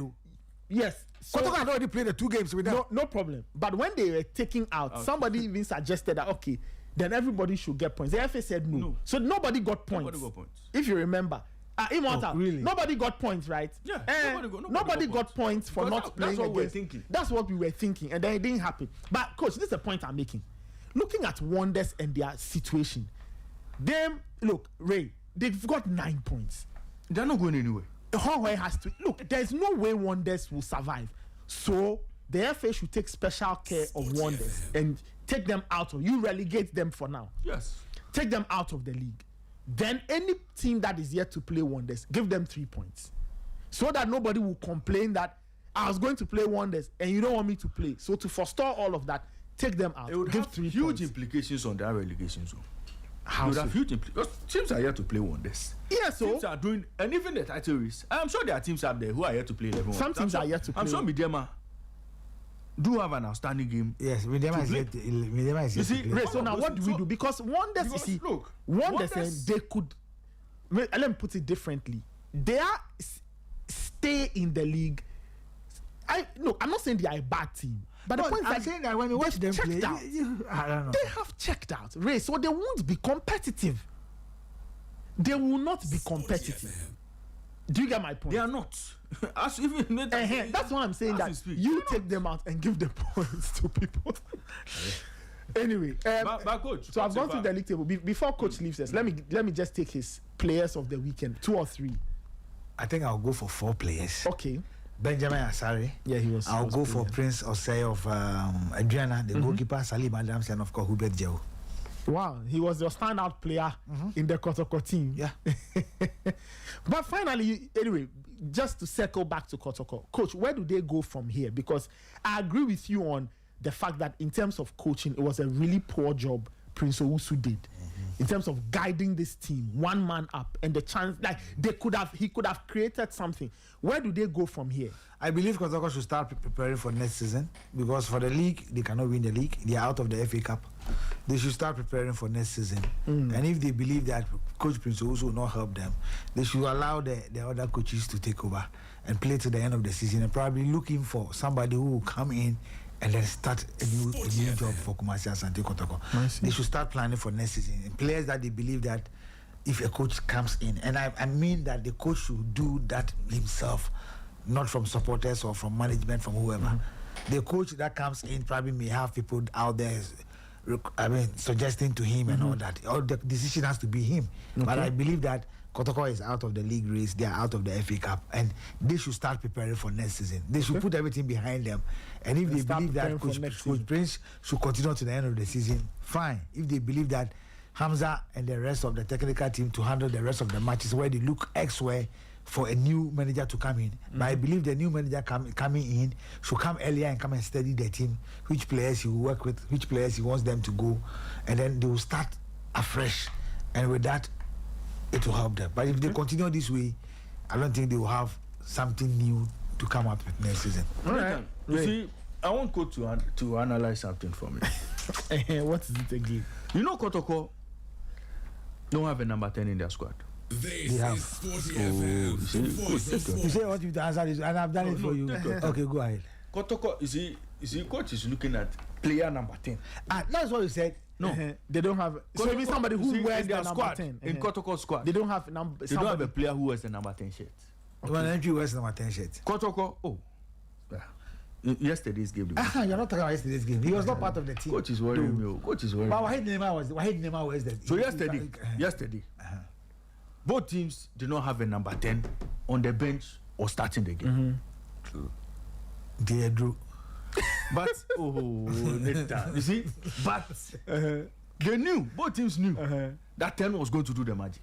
Speaker 2: Yes.
Speaker 3: So Kotoko had already played the 2 games with them.
Speaker 2: No problem. But when they were taking out, somebody even suggested that okay, then everybody should get points. The FA said no. So nobody got points.
Speaker 6: Nobody got points.
Speaker 2: If you remember. Immortal.
Speaker 3: Really?
Speaker 2: Nobody got points, right?
Speaker 6: Yeah.
Speaker 2: Nobody got points for not playing.
Speaker 6: That's what we were thinking.
Speaker 2: That's what we were thinking, and then it didn't happen. But coach, this is the point I'm making. Looking at Wonders and their situation, Ray, they've got 9 points.
Speaker 6: They're not going anywhere.
Speaker 2: Howe has to look. There's no way Wonders will survive. So the FA should take special care of Wonders and take them out of. You relegate them for now.
Speaker 6: Yes.
Speaker 2: Take them out of the league. Then any team that is yet to play Wonders, give them 3 points. So that nobody will complain that I was going to play Wonders and you don't want me to play. So to forestall all of that, take them out.
Speaker 6: It would
Speaker 2: give
Speaker 6: have
Speaker 2: 3
Speaker 6: huge
Speaker 2: points.
Speaker 6: implications on their relegation zone.
Speaker 2: How
Speaker 6: It would
Speaker 2: so?
Speaker 6: have huge implications. Teams are here to play Wonders.
Speaker 2: Yeah, so
Speaker 6: Teams are doing, and even the title race. I'm sure there are teams out there who are here to play 11
Speaker 2: some teams are yet to play.
Speaker 6: I'm sure Midema do have an outstanding game.
Speaker 3: Yes, Midema is yet. Midema is
Speaker 6: You
Speaker 3: yet
Speaker 6: see,
Speaker 3: to play.
Speaker 2: Ray, so now what do we do? Because Wonders, you see, Wonders, they could. Let me put it differently. They are stay in the league. I'm not saying they are a bad team, but the point
Speaker 3: I'm
Speaker 2: is
Speaker 3: saying that when you watch them play,
Speaker 2: out.
Speaker 3: I don't know.
Speaker 2: They have checked out, Ray, so they won't be competitive. They will not be competitive. Do you get my point?
Speaker 6: They are not. As even
Speaker 2: that's why I'm saying that you take them out and give the points to people. Anyway,
Speaker 6: but coach,
Speaker 2: so I've gone through the league table. Before coach leaves us, let me just take his players of the weekend, 2 or 3.
Speaker 3: I think I'll go for 4 players.
Speaker 2: Okay.
Speaker 3: Benjamin Asare.
Speaker 2: Yeah, he was.
Speaker 3: I'll go for Prince Osei of Adriana, the goalkeeper, Salim Adams, and of course Hubert Jao.
Speaker 2: Wow, he was your standout player in the Kotoko team.
Speaker 3: Yeah.
Speaker 2: But finally, anyway, just to circle back to Kotoko, coach, where do they go from here? Because I agree with you on the fact that in terms of coaching, it was a really poor job Prince Owusu did in terms of guiding this team, one man up, and the chance like he could have created something. Where do they go from here?
Speaker 3: I believe Kotoko should start preparing for next season, because for the league, they cannot win the league. They are out of the FA Cup. They should start preparing for next season. And if they believe that Coach Prince Owusu will not help them, they should allow the other coaches to take over and play to the end of the season, and probably looking for somebody who will come in and then start a new job for Kumasi Asante Kotoko. They should start planning for next season. And players that they believe that if a coach comes in, and I mean that the coach should do that himself, not from supporters or from management, from whoever. The coach that comes in probably may have people out there, suggesting to him and all that. All the decision has to be him. But I believe that Kotoko is out of the league race. They are out of the FA Cup, and they should start preparing for next season. They should put everything behind them. And if they believe that Coach Prince should continue to the end of the season, fine. If they believe that Hamza and the rest of the technical team to handle the rest of the matches where they look elsewhere for a new manager to come in. But I believe the new manager coming in should come earlier and come and study the team, which players he will work with, which players he wants them to go, and then they will start afresh. And with that, it will help them. But if they continue this way, I don't think they will have something new to come up with next season.
Speaker 6: All right. You see, I want Coach to analyze something for me.
Speaker 2: What is it again?
Speaker 6: You know, Kotoko don't have a number 10 in their squad.
Speaker 5: This
Speaker 3: have.
Speaker 5: is Sporty FM.
Speaker 3: You say what you to answer this, and I've done it for you. Okay, go ahead.
Speaker 6: Kotoko, you see, Coach is looking at player number 10.
Speaker 3: That's what you said.
Speaker 6: No,
Speaker 2: they don't have. So maybe somebody who wears
Speaker 6: their
Speaker 2: the number
Speaker 6: squad
Speaker 2: 10
Speaker 6: in Kotoko's squad.
Speaker 2: They don't have number.
Speaker 6: They don't have a player who wears the number 10 shirt.
Speaker 3: When entry wears number 10 shirt.
Speaker 6: Kotoko, yesterday's game.
Speaker 3: You're not talking about yesterday's game. He was not part of the team.
Speaker 6: Coach is worrying me. Coach is worrying.
Speaker 3: But Wahid Nema was that.
Speaker 6: So yesterday, both teams did not have a number 10 on the bench or starting the game.
Speaker 3: They drew.
Speaker 6: But you see, but they knew, both teams knew that 10 was going to do the magic.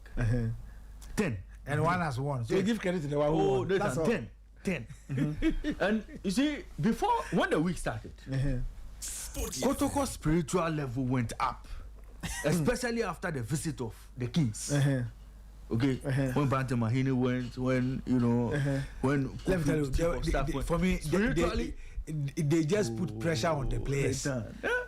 Speaker 6: 10
Speaker 3: and one has won. So you give credit to the one who won.
Speaker 6: That's 10. And you see, before when the week started, Kotoko's spiritual level went up, especially after the visit of the Kings. Okay, when Bantam Mahini went, when when
Speaker 3: let me tell you, for me, they just put pressure on the players.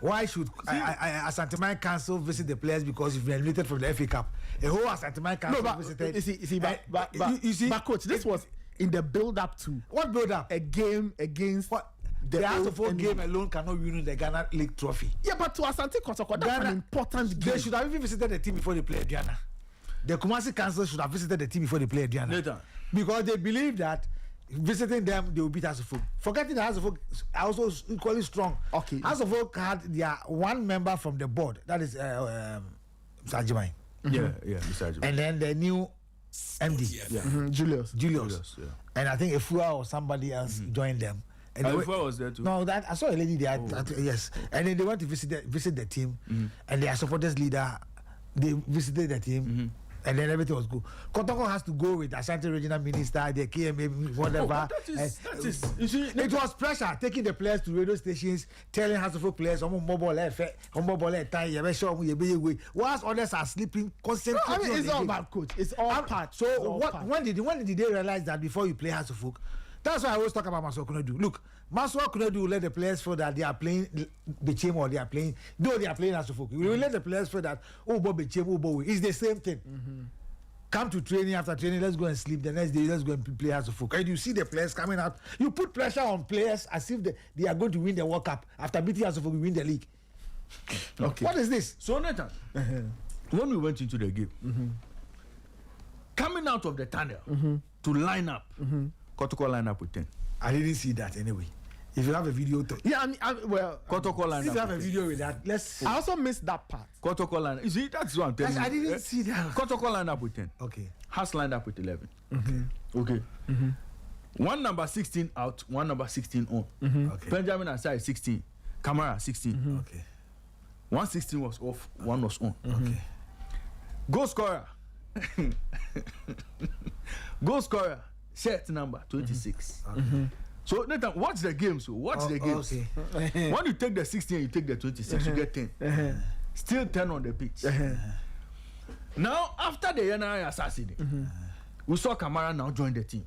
Speaker 3: Why should Asante Council visit the players because you've been eliminated from the FA Cup? A whole Asante Council visited.
Speaker 2: You see, but coach, this was in the build-up to
Speaker 3: what build-up?
Speaker 2: A game against
Speaker 3: what? The Asante game alone cannot win the Ghana League trophy.
Speaker 2: Yeah, but to Asante Kotoko, that's an important game.
Speaker 3: They should have even visited the team before they played Ghana. The Kumasi Council should have visited the team before they played Ghana. Because they believe that visiting them, they will beat Asofo. Forgetting that Asofo are also equally strong.
Speaker 2: Okay.
Speaker 3: Asofo had their one member from the board, that is Sajimai.
Speaker 6: Yeah, Mr. Ajimai.
Speaker 3: And then the new MD,
Speaker 2: Julius.
Speaker 3: Yeah. And I think Efua or somebody else joined them. And
Speaker 6: Efua was there too.
Speaker 3: No, that I saw a lady there. Yes. And then they went to visit the team, and their supporters leader, they visited the team. And then everything was good. Kotoko has to go with Asante regional minister, the KMA, whatever.
Speaker 6: You see,
Speaker 3: it was pressure taking the players to radio stations, telling Hasselhoff players, whilst others are sleeping, concentrating.
Speaker 2: It's all about coach. It's all part.
Speaker 3: So when did they realize that before you play Hasselhoff? That's why I always talk about Maswa Kunedu. Look, Maswa Kunedu let the players feel that they are playing Bechem or they are playing, though they are playing Hasselhoff. We will let the players feel that, Bechem, it's the same thing. Come to training, after training, let's go and sleep. The next day, let's go and play Hasselhoff. And you see the players coming out. You put pressure on players as if they are going to win the World Cup. After beating Hasselhoff, we win the league.
Speaker 6: Okay.
Speaker 3: What is this?
Speaker 6: So, Nathan, when we went into the game, coming out of the tunnel to line up, Kotoko line up with 10.
Speaker 3: I didn't see that anyway. If you have a video,
Speaker 6: Kotoko line up.
Speaker 3: If you have a video with that,
Speaker 2: I also missed that part.
Speaker 6: Kotoko line. You see, that's what I'm telling you.
Speaker 3: I didn't see that.
Speaker 6: Kotoko line up with 10.
Speaker 3: Okay.
Speaker 6: Has lined up with 11. Okay. One number 16 out, one number 16 on.
Speaker 3: Okay.
Speaker 6: Benjamin aside 16. Kamara 16.
Speaker 3: Okay.
Speaker 6: 116 was off, one was on.
Speaker 3: Okay.
Speaker 6: Goal scorer. Goal scorer. Shirt number 26. So Nathan, watch the game. So watch the games.
Speaker 3: Okay.
Speaker 6: When you take the 16 and you take the 26, you get 10. Still 10 on the pitch. Now, after the NRI assassin, we saw Kamara now join the team.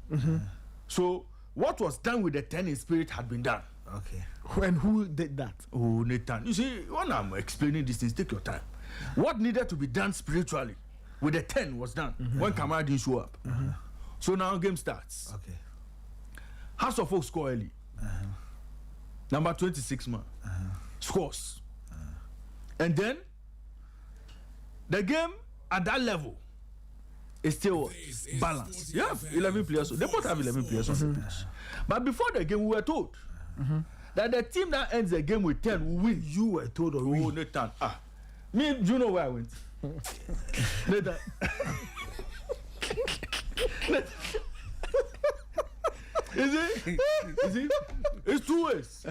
Speaker 6: So what was done with the 10 in spirit had been done.
Speaker 3: Okay.
Speaker 2: And who did that?
Speaker 6: Oh, Nathan, you see, when I'm explaining these things, take your time. What needed to be done spiritually with the 10 was done when Kamara didn't show up. So now game starts.
Speaker 3: Okay.
Speaker 6: House of Oak score early. Number 26 man scores. And then the game at that level is still balanced. You have 11 players. They both have 11 players on the pitch. But before the game, we were told that the team that ends the game with 10 will win.
Speaker 3: You were told or we?
Speaker 6: Oh, Nathan. Me, do you know where I went? Nathan. Is it? It's two ways.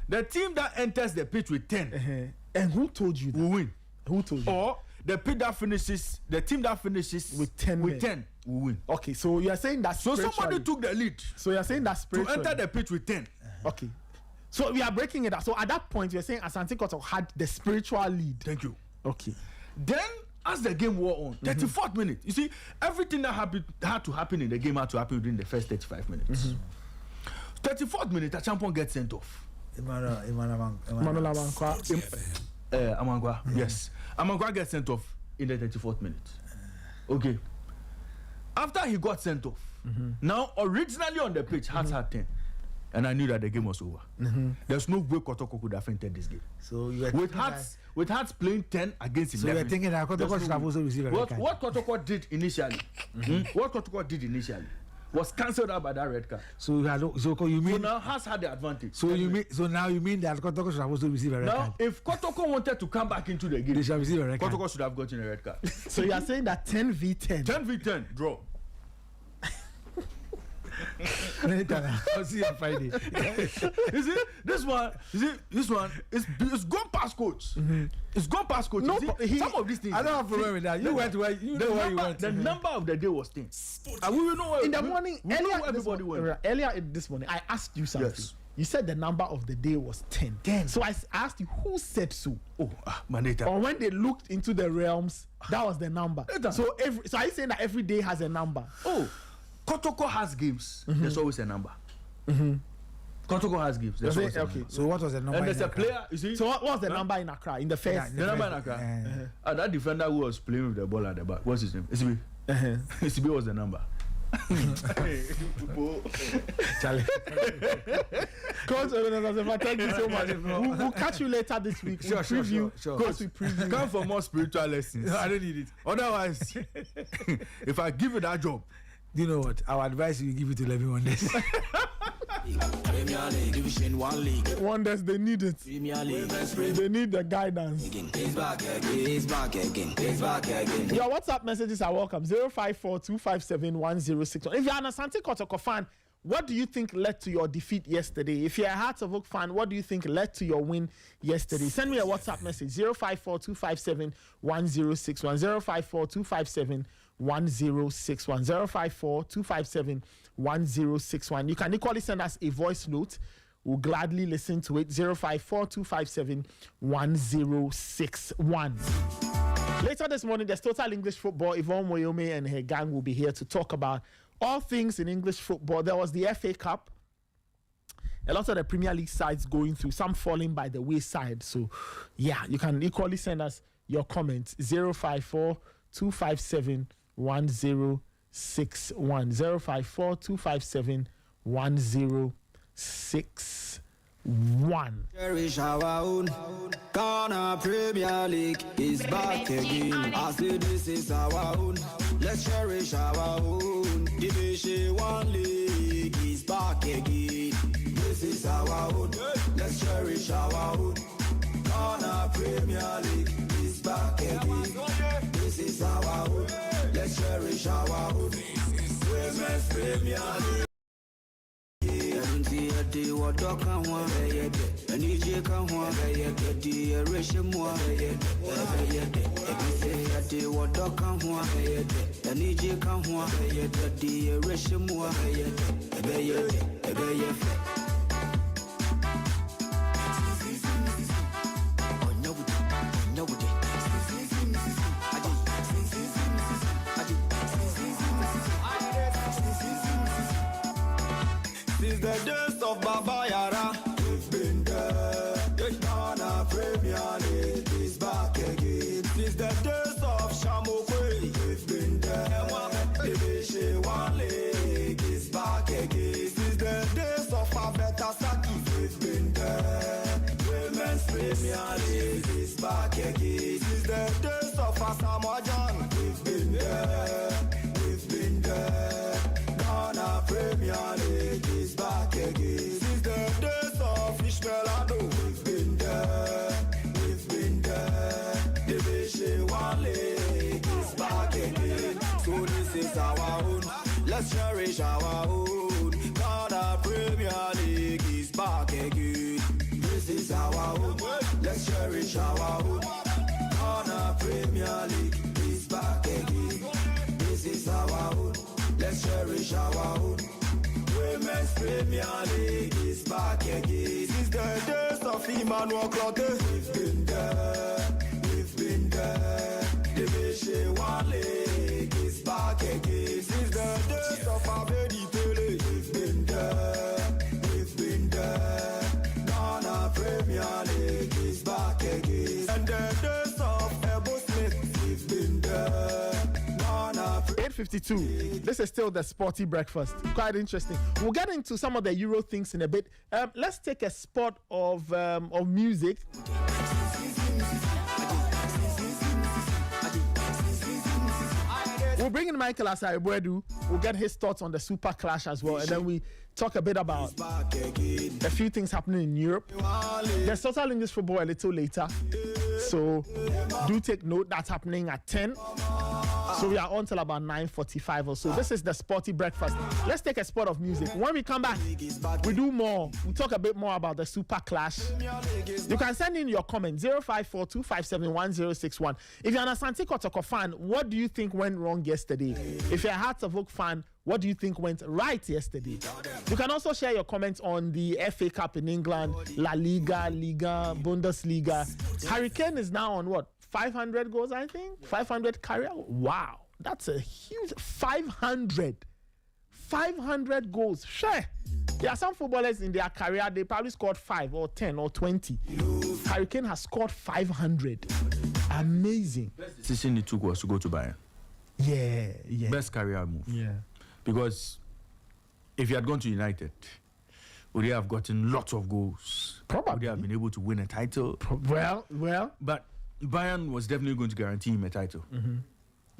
Speaker 6: The team that enters the pitch with 10
Speaker 2: And who told you that?
Speaker 6: will win.
Speaker 2: Who told you?
Speaker 6: Or the team that finishes
Speaker 2: With 10 men.
Speaker 6: 10 will win.
Speaker 2: Okay, so you are saying that
Speaker 6: So somebody
Speaker 2: spiritually-
Speaker 6: took the lead
Speaker 2: So you are saying that
Speaker 6: to
Speaker 2: spiritually.
Speaker 6: enter the pitch with 10.
Speaker 2: Okay. So we are breaking it up. So at that point, you're saying Asante Kotoko had the spiritual lead.
Speaker 6: Thank you.
Speaker 2: Okay.
Speaker 6: Then, as the game wore on, 34th minute, you see, everything that had to happen in the game had to happen within the first 35 minutes. 34th minute, a champion gets sent off.
Speaker 2: Manuel Amankwa.
Speaker 6: Amangwa, yes. Amangwa gets sent off in the 34th minute. Okay. After he got sent off, now originally on the pitch, Hearts had 10. And I knew that the game was over. There's no way Kotoko could have entered this game.
Speaker 3: So you were
Speaker 6: With Hearts playing 10 against 11.
Speaker 3: So you were thinking that Kotoko
Speaker 6: there's
Speaker 3: should
Speaker 6: no
Speaker 3: have also received a red card.
Speaker 6: What Kotoko did initially, was cancelled out by that red card.
Speaker 3: So you
Speaker 6: So
Speaker 3: mean
Speaker 6: now Hearts had the advantage.
Speaker 3: so now you mean that Kotoko should have also received a red
Speaker 6: Now,
Speaker 3: card?
Speaker 6: if Kotoko wanted to come back into the game,
Speaker 3: They should have received a red card.
Speaker 6: Kotoko should have gotten a red card.
Speaker 2: So you are saying that 10 v 10.
Speaker 6: 10 v 10, draw.
Speaker 3: I'll see you on Friday.
Speaker 6: You see, this one, it's gone past coach. It's gone past coach.
Speaker 2: No,
Speaker 6: You see, some of these things.
Speaker 3: I don't have a problem with that. You went where you know where you went.
Speaker 6: The number of the day was 10. And we will know where
Speaker 2: In the morning,
Speaker 6: we know
Speaker 2: earlier,
Speaker 6: where everybody went.
Speaker 2: this morning, I asked you something.
Speaker 6: Yes.
Speaker 2: You said the number of the day was 10.
Speaker 6: 10.
Speaker 2: So I asked you who said so.
Speaker 6: Oh, Maneta.
Speaker 2: Or when they looked into the realms, that was the number.
Speaker 6: Later.
Speaker 2: So are you saying that every day has a number?
Speaker 6: Oh, Kotoko has games. There's always a number. Kotoko has games. There's always a
Speaker 2: Okay.
Speaker 6: number.
Speaker 3: So what was the number?
Speaker 6: And there's
Speaker 3: in
Speaker 6: a
Speaker 3: Accra?
Speaker 6: player, you see.
Speaker 2: So what was the number in Accra in the first?
Speaker 6: The number in Accra. That defender who was playing with the ball at the back, what's his name? Isibi. Isibi was the number.
Speaker 3: Charlie.
Speaker 2: Coach, thank you so much. We'll catch you later this week. We'll preview.
Speaker 3: Sure.
Speaker 2: Coach, we preview.
Speaker 6: Come for more spiritual lessons.
Speaker 3: No, I don't need it.
Speaker 6: Otherwise, if I give you that job,
Speaker 3: Do you know what? Our advice is give it to 11 one days.
Speaker 5: Premier League, Division 1 League.
Speaker 2: Wonders, they need it.
Speaker 5: Premier League.
Speaker 2: They need the guidance.
Speaker 5: He's back again.
Speaker 2: Your WhatsApp messages are welcome. 054-257-1061. If you're an Asante Kotoko fan, what do you think led to your defeat yesterday? If you're a Hearts of Oak fan, what do you think led to your win yesterday? Send me a WhatsApp message. 054-257-1061. 054-257-1061. 054-257-1061. You can equally send us a voice note. We'll gladly listen to it. 054-257-1061. Later this morning, there's Total English Football. Yvonne Moyome and her gang will be here to talk about all things in English football. There was the FA Cup. A lot of the Premier League sides going through, some falling by the wayside. So, yeah, you can equally send us your comments. 054-257-1061. 054-257-1061.
Speaker 5: Cherish our own. Ghana Premier League is back again. I say this is our own. Let's cherish our own. Division 1 League is back again. This is our own. Let's cherish our own. Ghana Premier League is back again. This is our own. Let's cherish our own. Women's Premier League. water can one yet, and EJ can one yet, the ration one yet, the water can one yet, and EJ can one yet, the ration one yet,
Speaker 7: Since the days of Baba Yara, we've been there. The Ghana Premier League is back again. Since the days of Shamokwe, we've been there. The Bishe One League is back again. Since the days of Abeta Saki, we've been there. Women's Premier League is back again. Since the days of Asamoah Gyan, we've been there. We've been there. Ghana Premier League is back again. Since the days of Ishmaelado, we've been there. We've been there. The Bishe One League is back again. So this is our own. Let's cherish our own. Ghana Premier League is back again. This is our own. Let's cherish our own. Ghana Premier League is back again. This is our own. Let's cherish our own. Women's Premier League is back again. Since the days of Emmanuel Clotte, we've been there. We've been there. The Bishe One League is back again. Since the days of Abedi Pele, we've been there. We've been there. Ghana Premier League is back again. And the days of Ebo Smith, we've been there.
Speaker 2: 8:52. This is still the Sporty Breakfast. Quite interesting. We'll get into some of the Euro things in a bit. Let's take a spot of music. We'll bring in Michael Asare-Boadu. We'll get his thoughts on the Super Clash as well, and then we talk a bit about a few things happening in Europe. There's Total English Football a little later, so do take note. That's happening at 10. So we are on till about 9:45 or so. This is the Sporty Breakfast. Let's take a spot of music. When we come back, we do more. We talk a bit more about the Super Clash. You can send in your comment 0542571061. If you're an Asante Kotoko fan, what do you think went wrong yesterday? If you're a Hearts of Oak fan, what do you think went right yesterday? You can also share your comments on the FA Cup in England, La Liga, Liga, Bundesliga. Hurricane is now on what? 500 goals, I think? 500 career? Wow. That's a huge 500 goals. Sure. There are some footballers in their career, they probably scored 5 or 10 or 20. Hurricane has scored 500. Amazing.
Speaker 6: Best decision he took was to go to Bayern.
Speaker 2: Yeah.
Speaker 6: Best career move.
Speaker 2: Yeah.
Speaker 6: Because if he had gone to United, would he have gotten lots of goals?
Speaker 2: Probably.
Speaker 6: Would he have been able to win a title?
Speaker 2: Well.
Speaker 6: But Bayern was definitely going to guarantee him a title.
Speaker 2: Mm-hmm.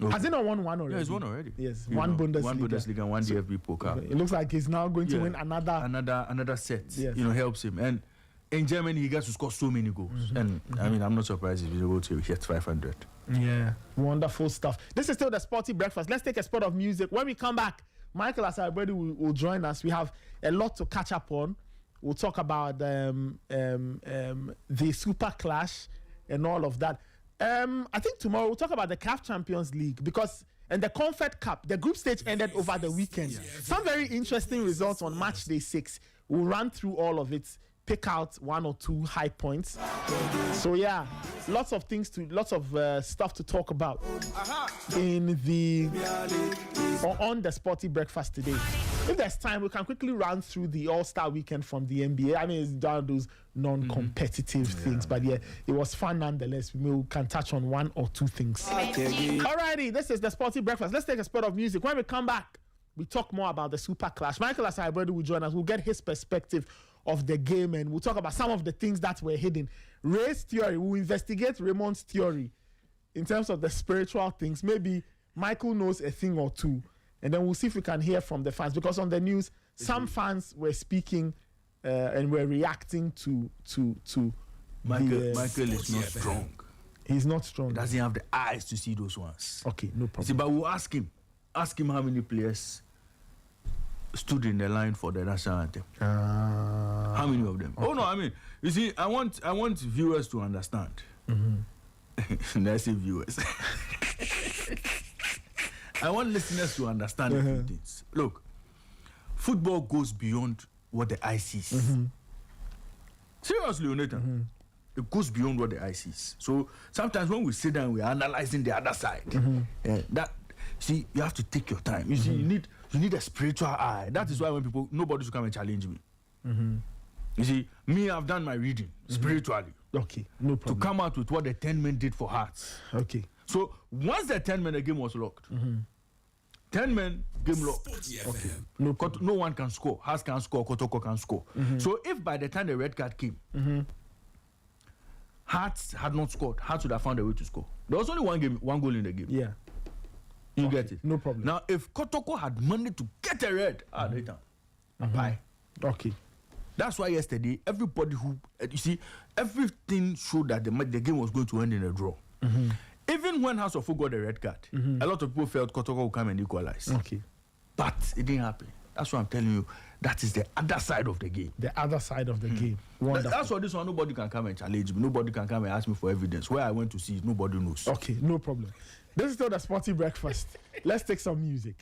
Speaker 6: Okay.
Speaker 2: Has he not won one already?
Speaker 6: Yeah, he's won already.
Speaker 2: Yes,
Speaker 6: You
Speaker 2: one
Speaker 6: know,
Speaker 2: Bundesliga.
Speaker 6: One Bundesliga and one DFB Pokal.
Speaker 2: It looks like he's now going to win
Speaker 6: another set.
Speaker 2: Yes.
Speaker 6: Helps him. And in Germany, he gets to score so many goals. And I mean, I'm not surprised if he's able to hit 500.
Speaker 2: Yeah, wonderful stuff. This is still the Sporty Breakfast. Let's take a spot of music. When we come back, Michael Asare-Boadu will join us. We have a lot to catch up on. We'll talk about the Super Clash and all of that. I think tomorrow we'll talk about the CAF Champions League and the Comfort Cup. The group stage ended over the weekend. Some very interesting results on match day 6. We'll run through all of it, pick out 1 or 2 high points. So yeah, lots of stuff to talk about on the Sporty Breakfast today. If there's time, we can quickly run through the All-Star weekend from the NBA. I mean, it's down those non-competitive things, but yeah, it was fun nonetheless. We can touch on 1 or 2 things. Alrighty, this is the Sporty Breakfast. Let's take a spot of music. When we come back, we talk more about the Super Clash. Michael Asare-Boadu will join us. We'll get his perspective of the game, and we'll talk about some of the things that were hidden. Ray's theory, we'll investigate Raymond's theory in terms of the spiritual things. Maybe Michael knows a thing or 2, and then we'll see if we can hear from the fans, because on the news, some fans were speaking and were reacting to
Speaker 6: Michael is not strong.
Speaker 2: He's not strong.
Speaker 6: He doesn't have the eyes to see those ones.
Speaker 2: Okay, no problem.
Speaker 6: See, but we'll ask him how many players stood in the line for the national anthem? How many of them? Okay. Oh no, I mean, you see, I want viewers to understand. Let's say viewers. I want listeners to understand a few things. Look, football goes beyond what the eye sees. Seriously, Nathan. It goes beyond what the eye sees. So sometimes when we sit down, we're analyzing the other side. See, you have to take your time. You see, you need a spiritual eye. That is why when nobody should come and challenge me. You see, me, I've done my reading spiritually.
Speaker 2: Okay, no problem.
Speaker 6: To come out with what the 10 men did for Hearts.
Speaker 2: Okay.
Speaker 6: So once the 10 men, the game was locked. 10 men, game locked.
Speaker 2: Okay.
Speaker 6: No one can score. Hearts can score, Kotoko can score. So if by the time the red card came, Hearts had not scored, Hearts would have found a way to score. There was only one goal in the game.
Speaker 2: Yeah.
Speaker 6: You get it?
Speaker 2: No problem.
Speaker 6: Now, if Kotoko had managed to get a red, bye.
Speaker 2: Okay.
Speaker 6: That's why yesterday, everybody you see, everything showed that the game was going to end in a draw. Even when House of Football got the red card, a lot of people felt Kotoko would come and equalize.
Speaker 2: Okay.
Speaker 6: But it didn't happen. That's what I'm telling you. That is the other side of the game.
Speaker 2: The other side of the game. Wonderful.
Speaker 6: That's what this one, nobody can come and challenge me. Nobody can come and ask me for evidence. Where I went to see it, nobody knows.
Speaker 2: Okay, no problem. This is still the Sporty Breakfast. Let's take some music.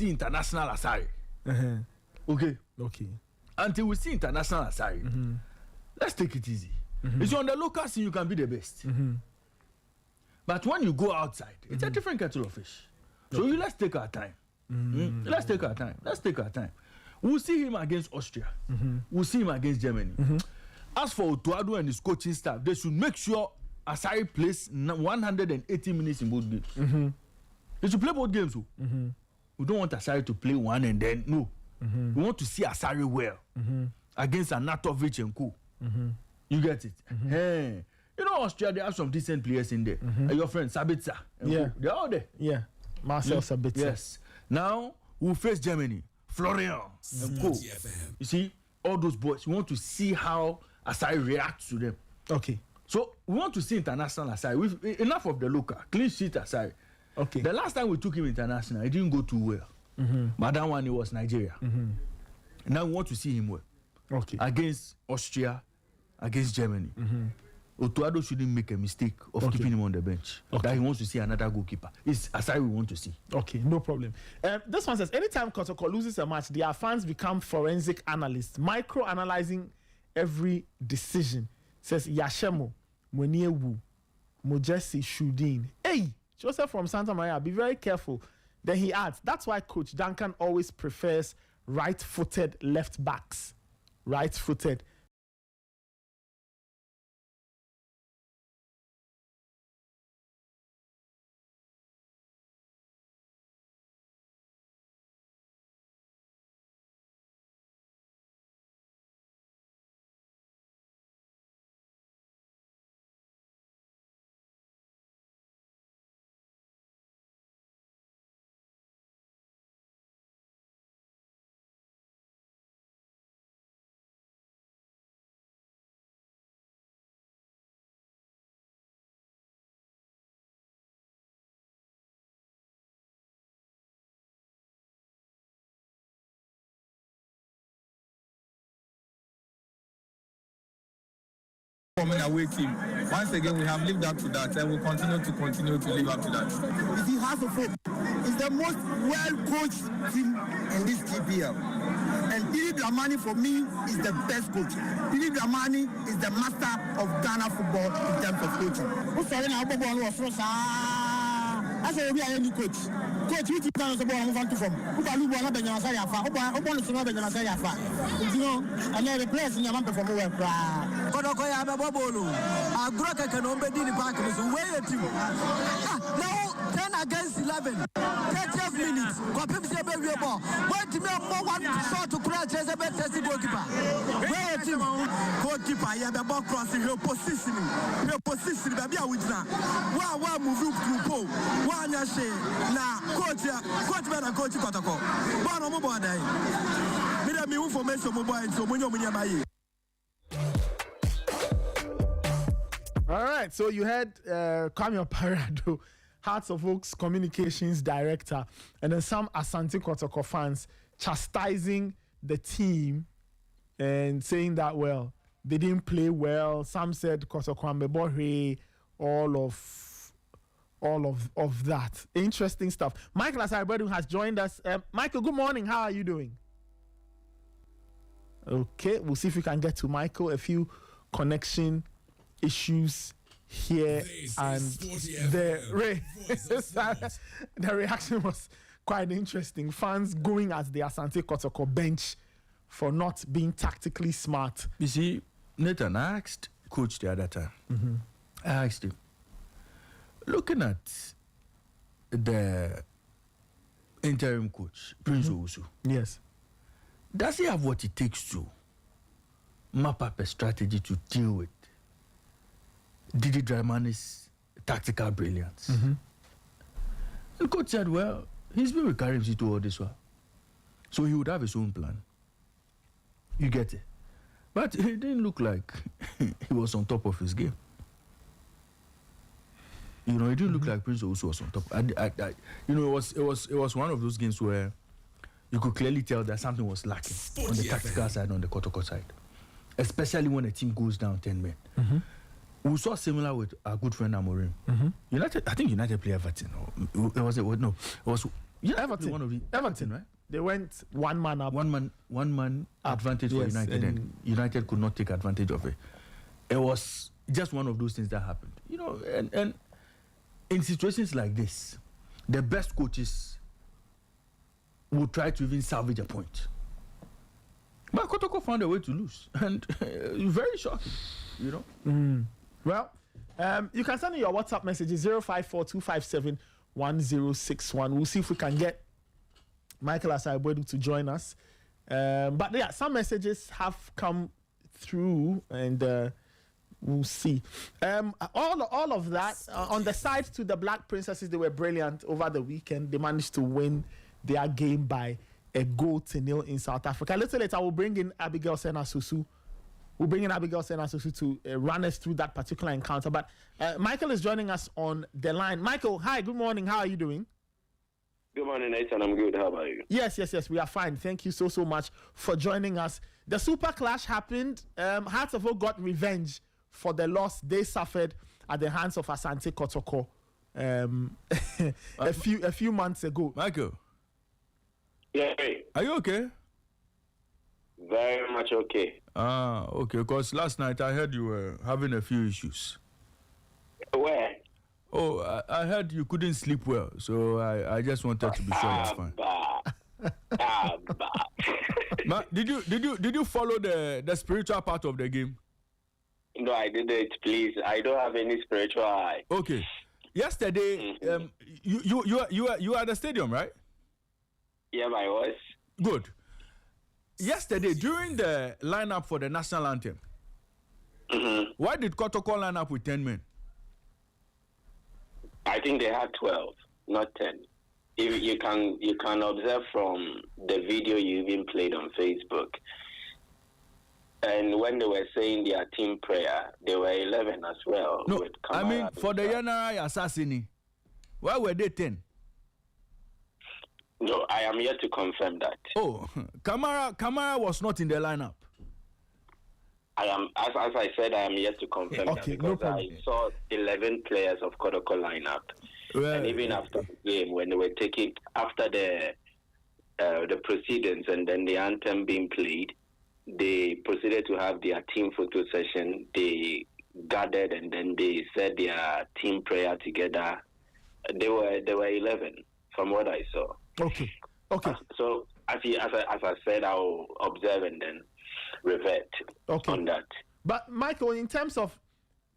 Speaker 6: see international Asari. Okay.
Speaker 2: Okay.
Speaker 6: Until we see international Asari, let's take it easy. It's on the local scene you can be the best. But when you go outside, it's a different kettle of fish. So let's take our time. Let's take our time. We'll see him against Austria. We'll see him against Germany. As for Otuado and his coaching staff, they should make sure Asari plays 180 minutes in both games. They should play both games. We don't want Asari to play one and then no. We want to see Asari well against Anatovic and Co. You get it? Hey. You know, Austria, they have some decent players in there. Your friend Sabitzer.
Speaker 2: Yeah.
Speaker 6: They're all there.
Speaker 2: Yeah. Marcel Sabitzer.
Speaker 6: Yes. Now, we'll face Germany. Florian and Co. You see, all those boys, we want to see how Asari reacts to them.
Speaker 2: Okay.
Speaker 6: So, we want to see international Asari. Enough of the local. Clean sheet Asari.
Speaker 2: Okay.
Speaker 6: The last time we took him international, it didn't go too well. But that one, it was Nigeria. Now, we want to see him well.
Speaker 2: Okay.
Speaker 6: Against Austria, against Germany. Otuado shouldn't make a mistake of keeping him on the bench. That he wants to see another goalkeeper. It's Asari we want to see.
Speaker 2: Okay, no problem. This one says, anytime Kotoko loses a match, their fans become forensic analysts, micro-analyzing every decision. Says, Yashemo, Mweniewu, Mojesi Shudin. Hey, Joseph from Santa Maria, be very careful. Then he adds, that's why Coach Duncan always prefers right-footed left backs. Right-footed.
Speaker 8: Coming away team. Once again, we have lived up to that, and we'll continue to live up to that.
Speaker 9: If he has a foot, it's the most well-coached team in this GPL. And Billy Dramani, for me, is the best coach. Billy Dramani is the master of Ghana football in terms of coaching. Who's saying now? I say we are a new coach. Coach, you can also move to from. Who can you want to be on Sayafa? Who want to be on Sayafa? You know, and then the players in your man perform well.
Speaker 10: Kotoko ya mabobolo. Agroka kanombe dini park is way team. Now 10 against 11. 30th minutes. Kopim se be ball. Wait to me one shot to crash as a better goalkeeper. Way team. Goalkeeper ya be ball crossing your position. Your position baby awujina. Wa move to pole. Wa nya she na coach be na coach Kotoko. Ba no mo bo dai. Me da me information mo boy so mo nyomunya baye.
Speaker 2: All right, so you had Kwame Parado, Hearts of Oaks Communications Director, and then some Asante Kotoko fans chastising the team and saying that, well, they didn't play well. Some said Kotoko Ambebohe, all of that. Interesting stuff. Michael Asaribedu has joined us. Michael, good morning. How are you doing? Okay, we'll see if we can get to Michael. A few connection issues here, and the reaction was quite interesting. Fans going at the Asante Kotoko bench for not being tactically smart.
Speaker 6: You see, Nathan, I asked Coach the other time. I asked him, looking at the interim coach, Prince Owusu.
Speaker 2: Yes.
Speaker 6: Does he have what it takes to map up a strategy to deal with Didi Dramani's tactical brilliance? And coach said, well, he's been with Karim Zito all this while. So he would have his own plan. You get it? But it didn't look like he was on top of his game. You know, it didn't look like Prince Owusu was on top. You know, it was one of those games where you could clearly tell that something was lacking on the tactical side, on the Kotoko side. Especially when a team goes down 10 men. We saw similar with our good friend Amorim. United, I think United play Everton. It was
Speaker 2: Everton,
Speaker 6: right?
Speaker 2: They went one man up.
Speaker 6: One man advantage for United, and United could not take advantage of it. It was just one of those things that happened. And in situations like this, the best coaches will try to even salvage a point. But Kotoko found a way to lose, and very shocking,
Speaker 2: Well, you can send in your WhatsApp messages 054-257-1061. We'll see if we can get Michael Asaibodu to join us. But yeah, some messages have come through, and we'll see. All of that on the side to the Black Princesses, they were brilliant over the weekend. They managed to win their game by a 0-0 in South Africa. A little later, we'll bring in Abigail Senna-Susu. To run us through that particular encounter. But Michael is joining us on the line. Michael, hi, good morning. How are you doing?
Speaker 11: Good morning, Nathan. I'm good. How about you?
Speaker 2: Yes. We are fine. Thank you so much for joining us. The Super Clash happened. Hearts of Oak got revenge for the loss they suffered at the hands of Asante Kotoko a few months ago.
Speaker 6: Michael.
Speaker 11: Yeah. Hey.
Speaker 6: Are you okay?
Speaker 11: Very much okay.
Speaker 6: Okay. Because last night I heard you were having a few issues.
Speaker 11: Where?
Speaker 6: Oh, I heard you couldn't sleep well, so I just wanted to be sure that's fine. Did you follow the spiritual part of the game?
Speaker 11: No, I didn't. Please, I don't have any spiritual eye.
Speaker 6: Okay. Yesterday, you were at the stadium, right?
Speaker 11: Yeah, I was.
Speaker 6: Good. Yesterday, during the lineup for the national anthem, why did Kotoko line up with 10 men?
Speaker 11: I think they had 12, not 10. If you can observe from the video you even played on Facebook. And when they were saying their team prayer, they were 11 as well.
Speaker 6: No, I mean for the Yanara assassin, why were they 10?
Speaker 11: No, I am yet to confirm that.
Speaker 6: Oh, Kamara was not in the lineup.
Speaker 11: I am, as I said, I am yet to confirm that because I saw 11 players of Kotoko lineup, and even after the game, when they were taking after the proceedings and then the anthem being played, they proceeded to have their team photo session. They gathered and then they said their team prayer together. They were 11 from what I saw.
Speaker 2: Okay.
Speaker 11: So as I said, I'll observe and then revert on that.
Speaker 2: But Michael, in terms of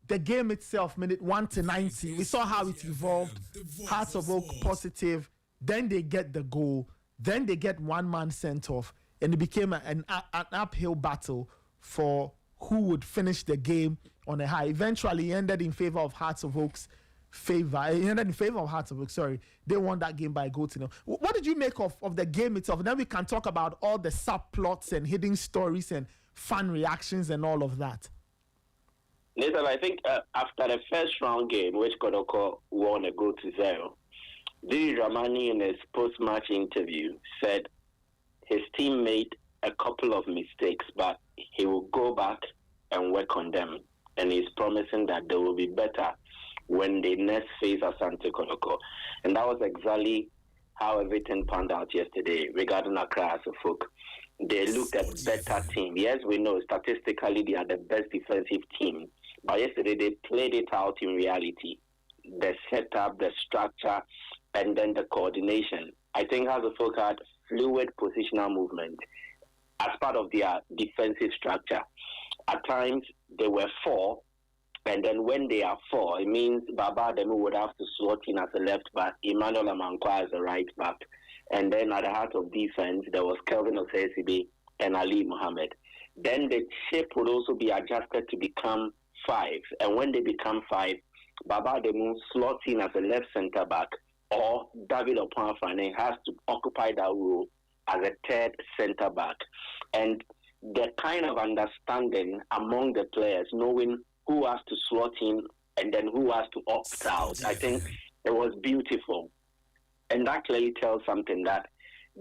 Speaker 2: the game itself, minute 1 to 90, we saw how it evolved. Hearts of Oak positive, then they get the goal, then they get one man sent off, and it became an uphill battle for who would finish the game on a high. Eventually, it ended in favor of Hearts of Oak's favor. It ended in favor of Hearts of Oak. Sorry, they won that game by a 0-0. What did you make of the game itself? And then we can talk about all the subplots and hidden stories and fun reactions and all of that.
Speaker 11: Nathan, I think after the first round game, which Kotoko won a 0-0, Didi Dramani in his post-match interview said his team made a couple of mistakes, but he will go back and work on them. And he's promising that they will be better when they next face Asante Kotoko. And that was exactly how everything panned out yesterday regarding Accra as a folk. They looked at better team. Yes, we know statistically they are the best defensive team. But yesterday they played it out in reality. The setup, the structure, and then the coordination. I think as a folk had fluid positional movement as part of their defensive structure. At times they were 4, and then when they are 4, it means Baba Ademu would have to slot in as a left back, Emmanuel Amankwa as a right back, and then at the heart of defense there was Kelvin Osesibi and Ali Mohammed. Then the shape would also be adjusted to become 5, and when they become 5, Baba Ademu slots in as a left centre back, or David Opanfane has to occupy that role as a third centre back. And the kind of understanding among the players, knowing who has to slot in and then who has to opt out, I think it was beautiful. And that clearly tells something that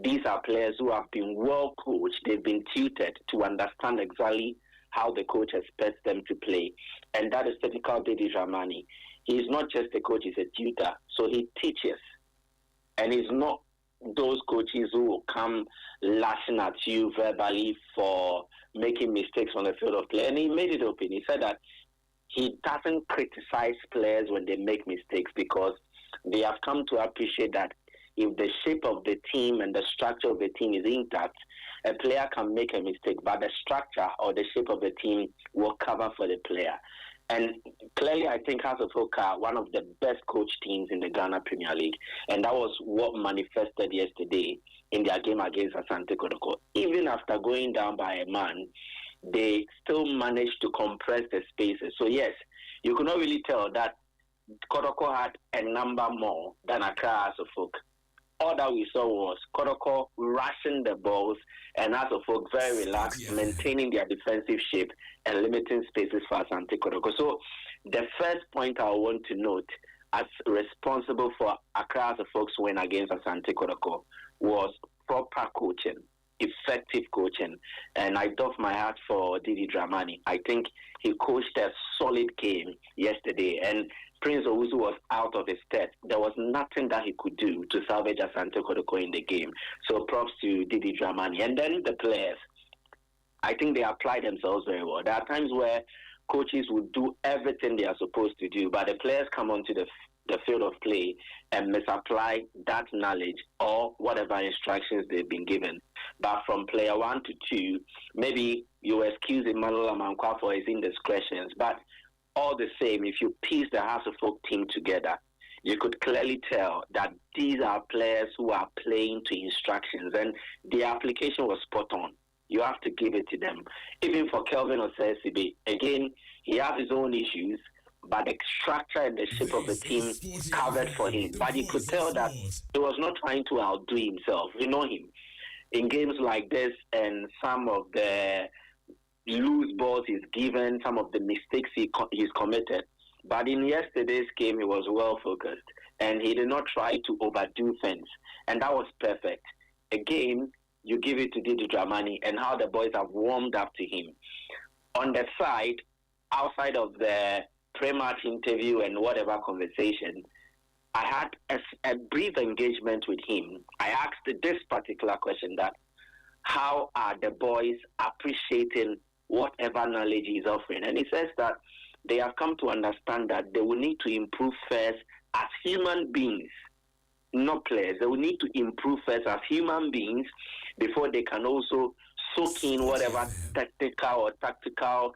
Speaker 11: these are players who have been well coached. They've been tutored to understand exactly how the coach expects them to play. And that is typical Didi Dramani. He's not just a coach, he's a tutor. So he teaches. And he's not those coaches who will come lashing at you verbally for making mistakes on the field of play. And he made it open. He said that he doesn't criticize players when they make mistakes because they have come to appreciate that if the shape of the team and the structure of the team is intact, a player can make a mistake, but the structure or the shape of the team will cover for the player. And clearly, I think Hearts of Oak are one of the best coach teams in the Ghana Premier League. And that was what manifested yesterday in their game against Asante Kotoko. Even after going down by a man, they still managed to compress the spaces. So, yes, you could not really tell that Kotoko had a number more than Accra Hearts of Oak. All that we saw was Kotoko rushing the balls and Hearts of Oak very relaxed, maintaining their defensive shape and limiting spaces for Asante Kotoko. So the first point I want to note as responsible for Accra Hearts of Oak's win against Asante Kotoko was proper coaching, effective coaching. And I doff my hat for Didi Dramani. I think he coached a solid game yesterday. And Prince Owusu was out of his depth. There was nothing that he could do to salvage Asante Kotoko in the game. So props to Didi Dramani. And then the players, I think they applied themselves very well. There are times where coaches would do everything they are supposed to do, but the players come onto the field of play and misapply that knowledge or whatever instructions they've been given. But from player 1 to 2, maybe you excuse Emmanuel Amankwa for his indiscretions, but all the same, if you piece the Hearts of Oak team together, you could clearly tell that these are players who are playing to instructions, and the application was spot on. You have to give it to them. Even for Kelvin Osesibe, again, he has his own issues, but the structure and the shape of the team covered for him. But you could tell that he was not trying to outdo himself. You know him. In games like this and some of the loose balls he's given, some of the mistakes he's committed. But in yesterday's game, he was well focused, and he did not try to overdo things, and that was perfect. Again, you give it to Didi Dramani and how the boys have warmed up to him. On the side, outside of the pre-match interview and whatever conversation, I had a brief engagement with him. I asked this particular question, that how are the boys appreciating whatever knowledge he's offering? And he says that they have come to understand that they will need to improve first as human beings, not players. They will need to improve first as human beings before they can also soak in whatever technical or tactical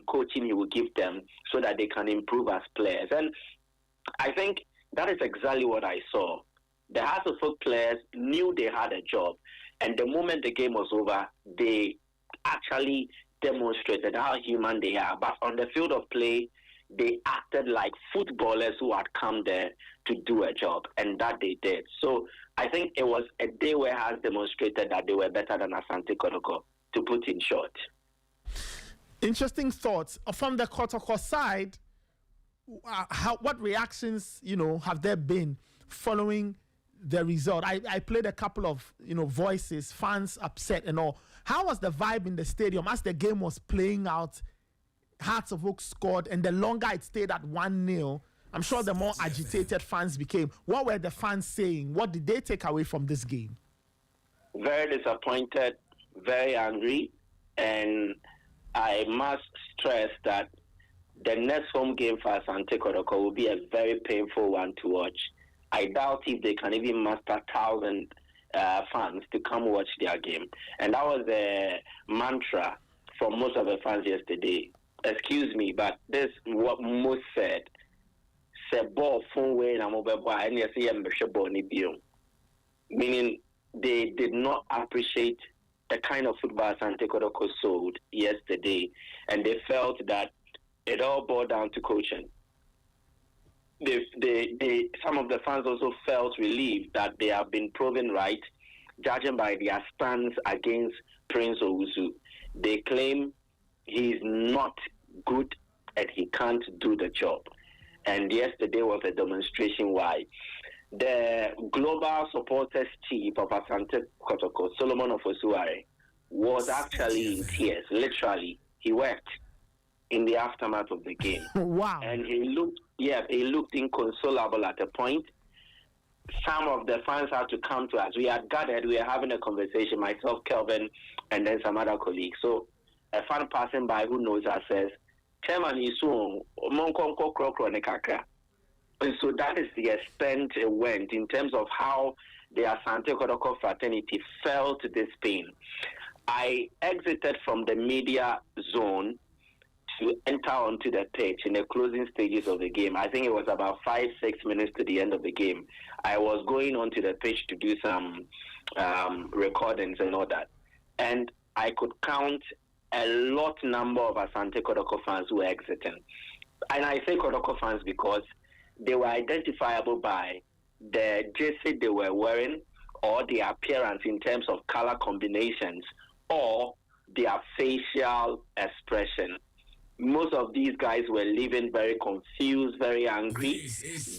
Speaker 11: coaching he will give them so that they can improve as players. And I think that is exactly what I saw. The Hearts of Oak players knew they had a job, and the moment the game was over, they actually demonstrated how human they are. But on the field of play, they acted like footballers who had come there to do a job, and that they did. So I think it was a day where Hearts demonstrated that they were better than Asante Kotoko, to put in short.
Speaker 2: Interesting thoughts. From the Kotoko side, what reactions, have there been following the result? I played a couple of, voices, fans upset and all. How was the vibe in the stadium as the game was playing out? Hearts of Oak scored, and the longer it stayed at 1-0, I'm sure the more agitated fans became. What were the fans saying? What did they take away from this game?
Speaker 11: Very disappointed, very angry, and I must stress that the next home game for Asante Kotoko will be a very painful one to watch. I doubt if they can even muster 1,000 fans to come watch their game. And that was the mantra for most of the fans yesterday. Excuse me, but this is what most said. Meaning they did not appreciate the kind of football Asante Kotoko sold yesterday, and they felt that it all boiled down to coaching. Some of the fans also felt relieved that they have been proven right, judging by their stance against Prince Owusu. They claim he's not good and he can't do the job. And yesterday was a demonstration why. The global supporters chief of Asante Kotoko, Solomon Ofosuare, was actually in tears. Literally, he wept in the aftermath of the game.
Speaker 2: Wow.
Speaker 11: And he looked inconsolable at a point. some of the fans had to come to us. We had gathered, we were having a conversation, myself, Kelvin, and then some other colleagues. So a fan passing by who knows us says, Chairman, you saw Monkonko Krokro Nekaka. And so that is the extent it went in terms of how the Asante Kotoko fraternity felt this pain. I exited from the media zone to enter onto the pitch in the closing stages of the game. I think it was about 5-6 minutes to the end of the game. I was going onto the pitch to do some recordings and all that. And I could count a lot number of Asante Kotoko fans who were exiting. And I say Kotoko fans because they were identifiable by the jersey they were wearing or their appearance in terms of color combinations or their facial expression. Most of these guys were leaving very confused, very angry.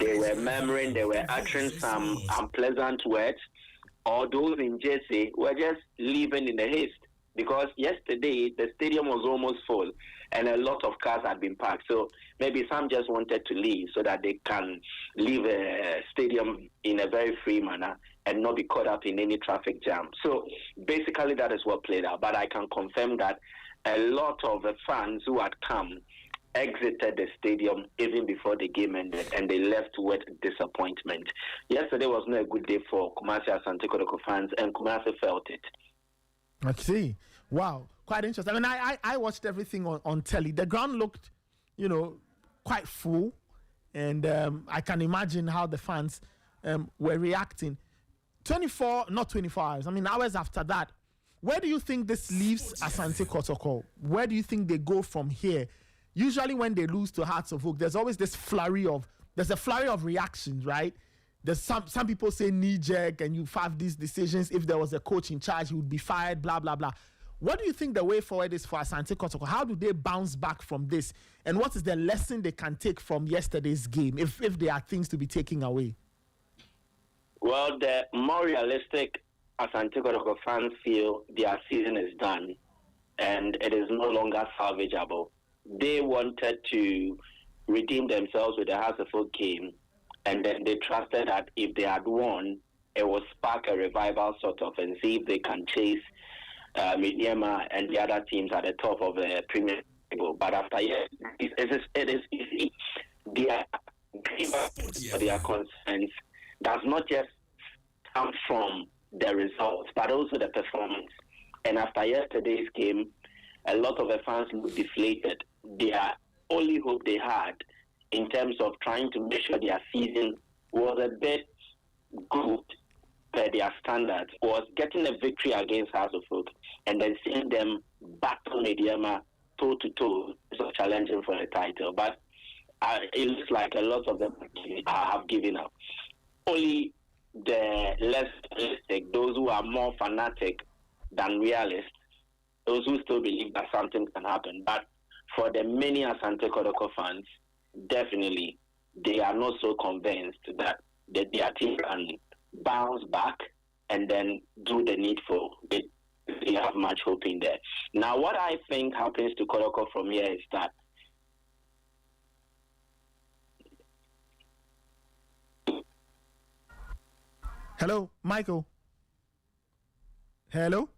Speaker 11: They were murmuring, they were uttering some unpleasant words. Or those in jersey were just leaving in a haste because yesterday the stadium was almost full and a lot of cars had been parked. So maybe some just wanted to leave so that they can leave a stadium in a very free manner and not be caught up in any traffic jam. So basically that is what played out. But I can confirm that a lot of the fans who had come exited the stadium even before the game ended, and they left with disappointment. Yesterday was not a good day for Kumasi Asante Kotoko fans, and Kumasi felt it.
Speaker 2: I see. Wow, quite interesting. I mean, I watched everything on telly. The ground looked, quite full, and I can imagine how the fans were reacting. 24 hours. I mean, hours after that. Where do you think this leaves Asante Kotoko? Where do you think they go from here? Usually when they lose to Hearts of Oak, there's always this flurry of reactions, right? There's some people say knee-jerk and you have these decisions. If there was a coach in charge, he would be fired, blah, blah, blah. What do you think the way forward is for Asante Kotoko? How do they bounce back from this? And what is the lesson they can take from yesterday's game, if there are things to be taken away?
Speaker 11: Well, the more realistic Asante Kotoko fans feel their season is done and it is no longer salvageable. They wanted to redeem themselves with the House of Oak game, and then they trusted that if they had won, it would spark a revival sort of and see if they can chase Mediema and the other teams at the top of the Premier table. But after it is easy. Their concerns does not just come from the results, but also the performance. And after yesterday's game, a lot of the fans looked deflated. Their only hope they had in terms of trying to make sure their season was a bit good by their standards was getting a victory against House of Oak and then seeing them battle Mediema toe-to-toe, so challenging for the title. But it looks like a lot of them have given up. Only the less realistic, those who are more fanatic than realists, those who still believe that something can happen. But for the many Asante Kotoko fans, definitely they are not so convinced that their team can bounce back and then do the needful. They have much hope in there. Now, what I think happens to Kotoko from here is that
Speaker 2: Hello, Michael. Hello?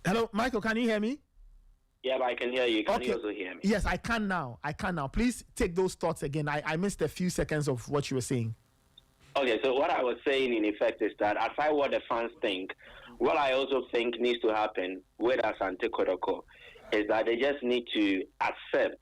Speaker 2: Hello, Michael, can you hear me?
Speaker 11: Yeah, but I can hear you. Can you also hear me?
Speaker 2: Yes, I can now. Please take those thoughts again. I missed a few seconds of what you were saying.
Speaker 11: Okay, so what I was saying in effect is that aside what the fans think, what I also think needs to happen with Asante Kotoko is that they just need to accept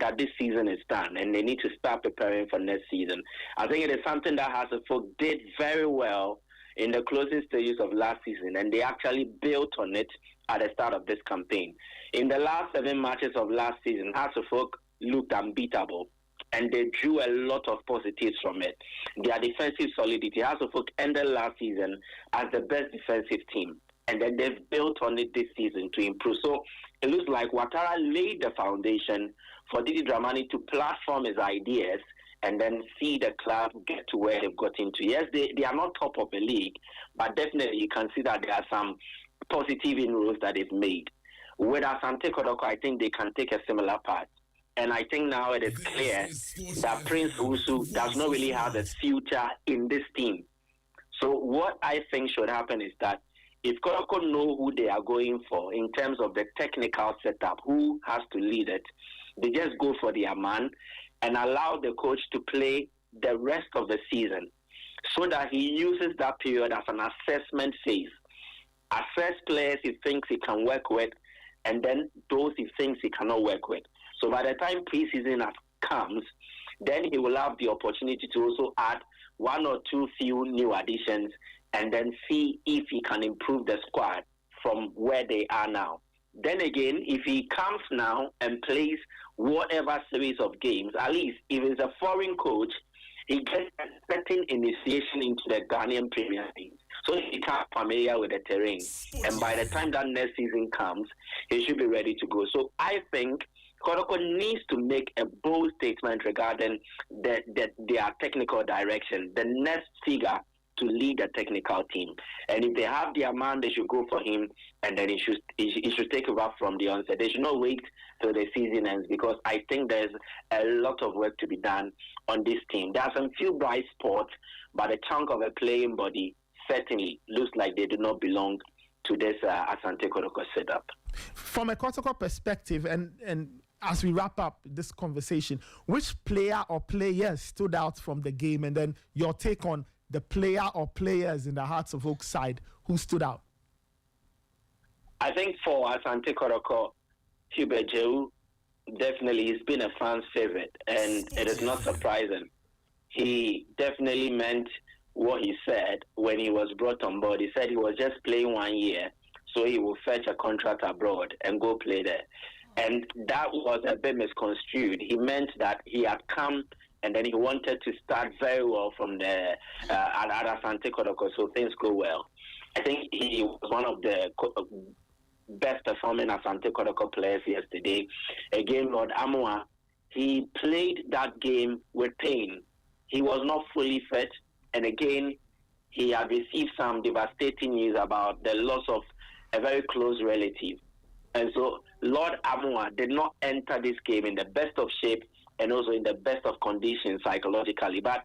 Speaker 11: that this season is done and they need to start preparing for next season. I think it is something that House of Oak did very well in the closing stages of last season, and they actually built on it at the start of this campaign. In the last 7 matches of last season, House of Oak looked unbeatable, and they drew a lot of positives from it. Their defensive solidity, House of Oak ended last season as the best defensive team, and then they've built on it this season to improve. So it looks like Ouattara laid the foundation for Didi Dramani to platform his ideas and then see the club get to where they've got into. Yes, they are not top of the league, but definitely you can see that there are some positive inroads that they've made. With Asante Kotoko, I think they can take a similar path. And I think now it is clear that Prince Usu does not really have a future in this team. So what I think should happen is that if Kotoko know who they are going for in terms of the technical setup, who has to lead it, they just go for their man and allow the coach to play the rest of the season so that he uses that period as an assessment phase. Assess players he thinks he can work with, and then those he thinks he cannot work with. So by the time preseason comes, then he will have the opportunity to also add one or two few new additions and then see if he can improve the squad from where they are now. Then again, if he comes now and plays whatever series of games, at least if it's a foreign coach, he gets a certain initiation into the Ghanaian Premier League. So he becomes familiar with the terrain. And by the time that next season comes, he should be ready to go. So I think Kotoko needs to make a bold statement regarding their technical direction, the next figure to lead the technical team. And if they have their man, they should go for him, and then he should take over from the onset. They should not wait till the season ends, because I think there's a lot of work to be done on this team. There are some few bright spots, but a chunk of a playing body certainly looks like they do not belong to this Asante Kotoko setup.
Speaker 2: From a Kotoko perspective, and as we wrap up this conversation, which player or players stood out from the game, and then your take on the player or players in the Hearts of Oak side who stood out?
Speaker 11: I think for Asante Kotoko, Hubert Jehu, definitely he's been a fan's favorite, and it is not surprising. He definitely meant what he said when he was brought on board. He said he was just playing 1 year, so he will fetch a contract abroad and go play there. And that was a bit misconstrued. He meant that he had come and then he wanted to start very well from the at Asante Kotoko, so things go well. I think he was one of the best performing Asante Kotoko players yesterday. Again, Lord Amoa, he played that game with pain. He was not fully fit, and again, he had received some devastating news about the loss of a very close relative. And so Lord Amoa did not enter this game in the best of shape and also in the best of conditions psychologically, but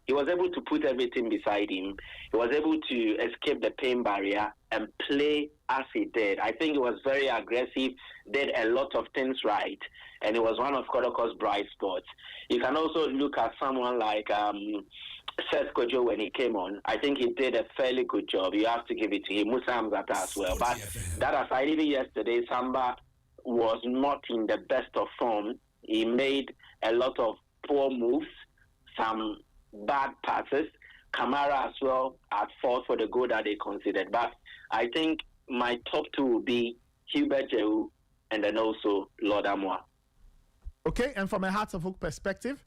Speaker 11: he was able to put everything beside him. He was able to escape the pain barrier and play as he did. I think he was very aggressive, did a lot of things right, and it was one of Kotoko's bright spots. You can also look at someone like Seth Kojo when he came on. I think he did a fairly good job. You have to give it to him. Musa Hamzata as well. But that aside, even yesterday, Samba was not in the best of form. He made a lot of poor moves, some bad passes. Kamara as well at fault for the goal that they considered. But I think my top two will be Hubert Jehu and then also Lord Amoa.
Speaker 2: Okay, and from a Hearts of Oak perspective?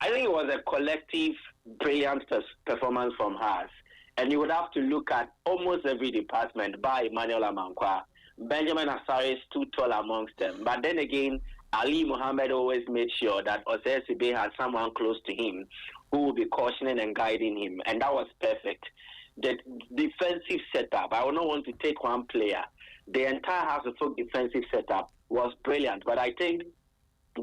Speaker 11: I think it was a collective, brilliant performance from us. And you would have to look at almost every department by Emmanuel Amankwa. Benjamin Asare stood tall amongst them. But then again, Ali Mohammed always made sure that Osei Sibe had someone close to him who would be cautioning and guiding him. And that was perfect. The defensive setup, I would not want to take one player. The entire House of Folk defensive setup was brilliant. But I think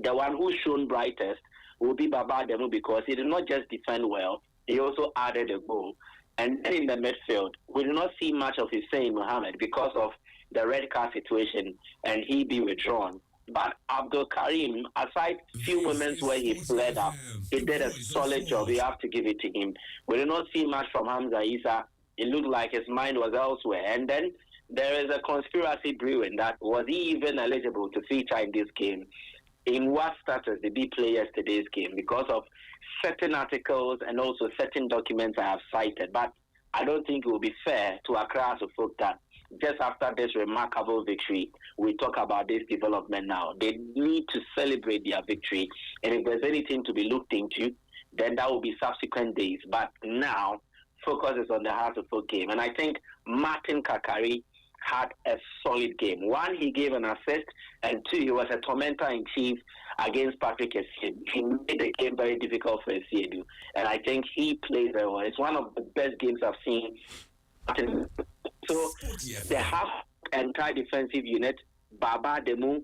Speaker 11: the one who shone brightest will be Baba Demu, because he did not just defend well, he also added a goal. And then in the midfield, we did not see much of Hussein Mohammed because of the red card situation and he be withdrawn. But Abdul Karim, aside few moments where he played up, he did a solid job. You have to give it to him. We did not see much from Hamza Isa. It looked like his mind was elsewhere. And then there is a conspiracy brewing that was he even eligible to feature in this game? In what status did he play yesterday's game? Because of certain articles and also certain documents I have cited. But I don't think it will be fair to Accra as a folk that just after this remarkable victory, we talk about this development now. They need to celebrate their victory. And if there's anything to be looked into, then that will be subsequent days. But now, focus is on the Hearts of Folk game. And I think Martin Kakari had a solid game. One, he gave an assist, and two, he was a tormentor in chief against Patrick Essiedu. He made the game very difficult for Essiedu, and I think he played very well. It's one of the best games I've seen. So they have entire defensive unit, Baba Demu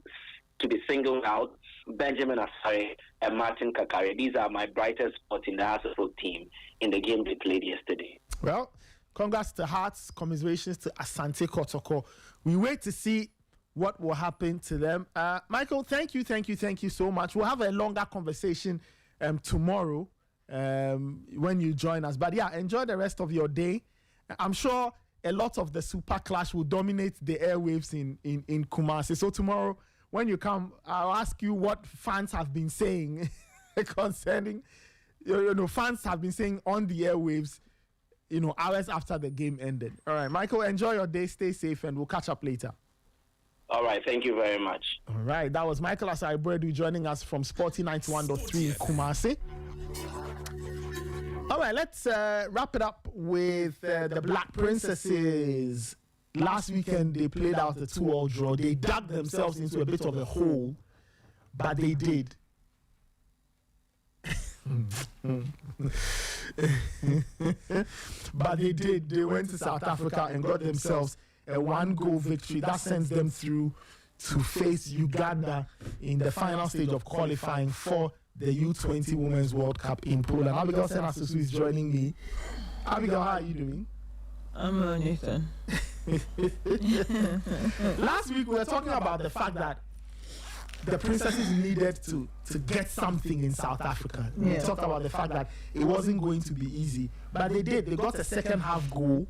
Speaker 11: to be singled out, Benjamin Asare and Martin Kakare. These are my brightest spots in the Asante team in the game they played yesterday.
Speaker 2: Well, congrats to Hearts, commiserations to Asante Kotoko. We wait to see what will happen to them. Michael, thank you so much. We'll have a longer conversation tomorrow when you join us. But yeah, enjoy the rest of your day. I'm sure a lot of the Super Clash will dominate the airwaves in Kumasi. So tomorrow, when you come, I'll ask you what fans have been saying concerning, fans have been saying on the airwaves, hours after the game ended. All right, Michael, enjoy your day, stay safe, and we'll catch up later.
Speaker 11: All right, thank you very much.
Speaker 2: All right, that was Michael Asare joining us from Sporty 91.3 in Kumasi. All right, let's wrap it up with the Black Princesses. Last weekend, they played out a 2-2 draw. They dug themselves into a bit of a hole, but they did. But they did. They went to South Africa and got themselves a 1-goal victory. That sends them through to face Uganda in the final stage of qualifying for the U20 Women's World Cup in Poland. Abigail Senasusu is joining me. Abigail, how are you doing?
Speaker 12: I'm Nathan.
Speaker 2: Last week we were talking about the fact that the Princesses needed to get something in South Africa. We talked about the fact that it wasn't going to be easy, but they did. They got a second half goal,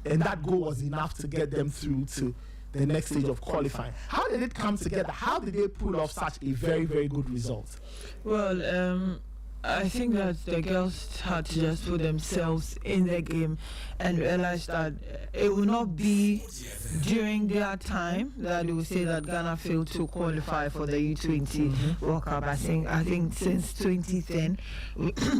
Speaker 2: and that goal was enough to get them through to the next stage of qualifying. How did it come together? How did they pull off such a very, very good result?
Speaker 12: Well, I think that the girls had to just put themselves in the game and realize that it will not be during their time that they will say that Ghana failed to qualify for the U20 World Cup. I think since 2010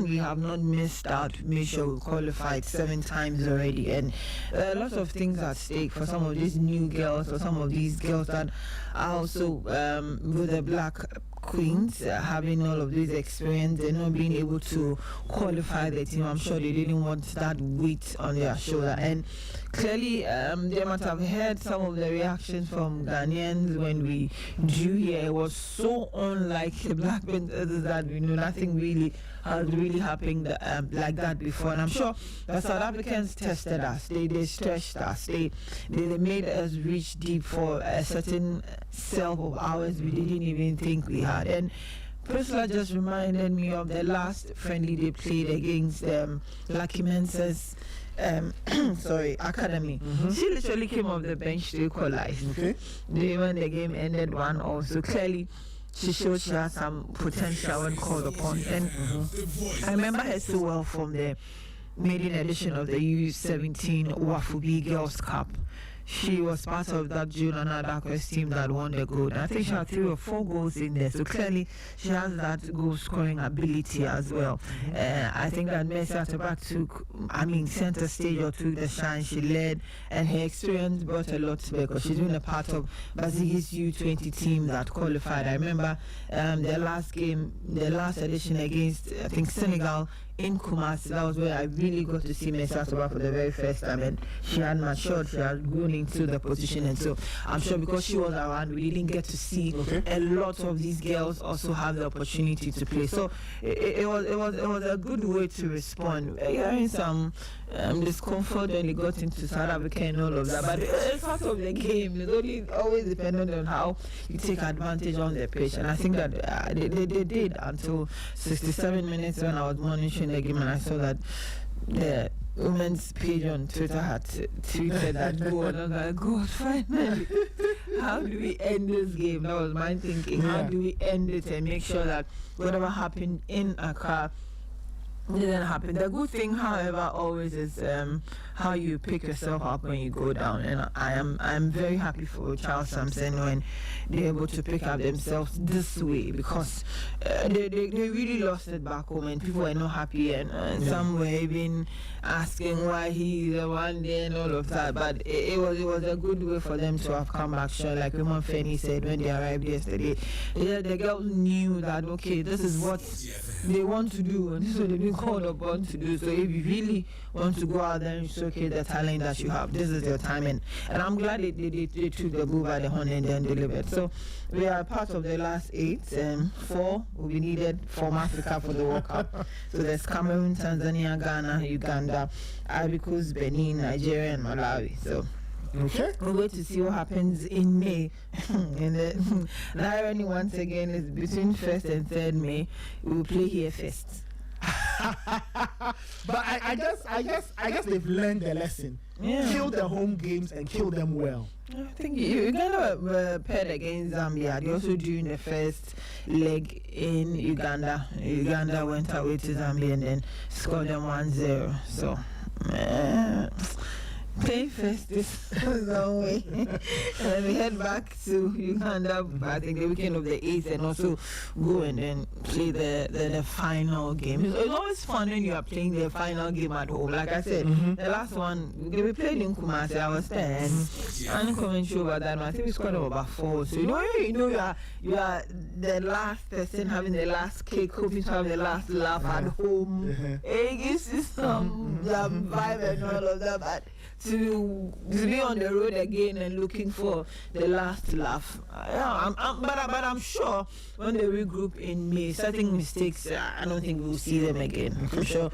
Speaker 12: we have not missed out. Make sure we qualified 7 times already, and a lot of things at stake for some of these new girls or some of these girls that are also with the Black Queens having all of this experience and not being able to qualify the team. I'm sure they didn't want that weight on their shoulder, and clearly they must have heard some of the reactions from Ghanaians when we drew here. It was so unlike the Black Panthers that nothing really has really happened like that before, and I'm sure the South Africans tested us. They stretched us. They made us reach deep for a certain self of ours we didn't even think we had. And Priscilla just reminded me of the last friendly they played against Lucky Mensa's academy. She literally came off the bench to equalize. When the game ended 1-0, so clearly she showed she had some potential when called upon. And I remember her so well from the maiden edition of the U17 Wafubi Girls Cup. She was part of that June and Adako's team that won the gold. I think she had 3 or 4 goals in there. So clearly she has that goal scoring ability as well. I think that Mercy Ataba took center stage or took the shine. She led, and her experience brought a lot to her because she's been a part of Bazigi's U20 team that qualified. I remember the last game, the last edition against, I think, Senegal in Kumasi. That was where I really got to see Mercy Ataba for the very first time, and she had matured, she had grown into the position, and so I'm sure because she was around, we didn't get to see a lot of these girls also have the opportunity to play. So it was a good way to respond. Hearing some discomfort when they got into South Africa and all of that, but it's part of the game. It's only always dependent on how you take advantage on the pitch, and I think that they did until 67 minutes when I was monitoring the game, and I saw that the women's page on Twitter had tweeted that goal, and I was like, God, finally, how do we end this game? That was my thinking. How do we end it and make sure that whatever happened in Accra didn't happen? The good thing, however, always is how you pick yourself up when you go down, and I'm very happy for Charles Sampson when they're able to pick up themselves this way, because they really lost it back home and people were not happy, and some were even asking why he's the one there and all of that, but it was a good way for them to have come back. Sure, like Raymond Fenny said when they arrived yesterday, the girls knew that okay, this is what they want to do, and this is what they do been called upon to do. So if you really want to go out there and showcase the talent that you have, this is your time. And I'm glad they took the bull by the horn and then delivered. So we are part of the last 8, and 4 will be needed from Africa for the World Cup. So there's Cameroon, Tanzania, Ghana, Uganda, Ivory Coast, Benin, Nigeria, and Malawi. So
Speaker 2: okay,
Speaker 12: we'll wait to see what happens in May. And the irony once again is between 1st and 3rd May, we'll play here first.
Speaker 2: But I guess they've learned their lesson.
Speaker 12: Yeah.
Speaker 2: Kill the home games and kill them well.
Speaker 12: I think Uganda were paired against Zambia. They also during the first leg in Uganda. Uganda went away to Zambia and then scored them 1-0. So play first this way. And then we head back to Uganda, I think the weekend of the 8th, and also go and then play the final game. It's always fun when you are playing the final game at home. Like I said, the last one, we played in Kumasi, I was there, and I didn't comment sure about that one. I think we scored about 4. So you know you are the last person having the last cake, hoping to have the last laugh at home. It gives you some vibe and all of that, but to be on the road again and looking for the last laugh. But I'm sure when they regroup in May, certain mistakes, I don't think we'll see them again. I'm sure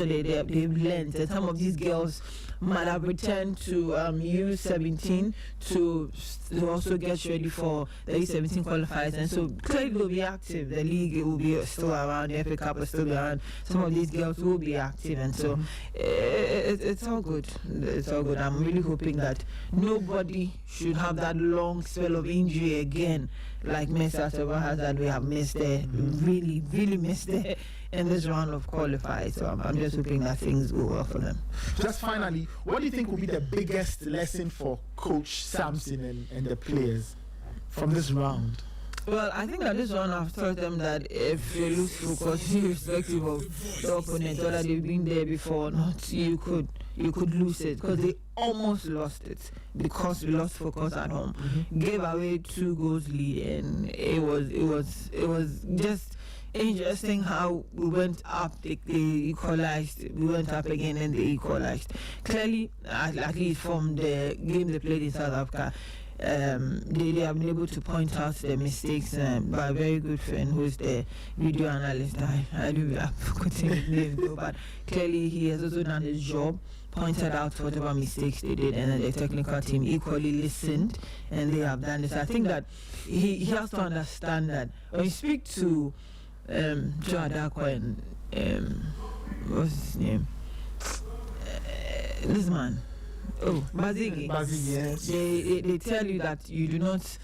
Speaker 12: they've learned. And some of these girls might have returned to U17 to also get ready for the U17 qualifiers, and so clearly will be active. The league will be still around, the FA Cup will still be around. Some of these girls will be active, and so it's all good. It's all good. I'm really hoping that nobody should have that long spell of injury again, like Mr. Silva has, that we have missed there, really missed there in this round of qualifiers. So I'm just hoping that things go well for them.
Speaker 2: Just finally, what do you think will be the biggest lesson for Coach Samson and the players from this round?
Speaker 12: Well, I think that this one I've told them that if they lose focus, irrespective of the opponent, whether they've been there before or not, you could lose it, because they almost lost it because we lost focus at home. Gave away 2 goals lead, and it was just interesting how we went up, they equalized, we went up again and they equalized. Clearly, at least from the game they played in South Africa, they have been able to point out the mistakes by a very good friend who's the video analyst. I'm forgetting his name though, but clearly he has also done his job, pointed out whatever mistakes they did, and then the technical team equally listened and they have done this. I think that he has to understand that when you speak to Joe Adakwa and what's his name? This man. Oh, Bazigi.
Speaker 2: Yes.
Speaker 12: They tell you that you do not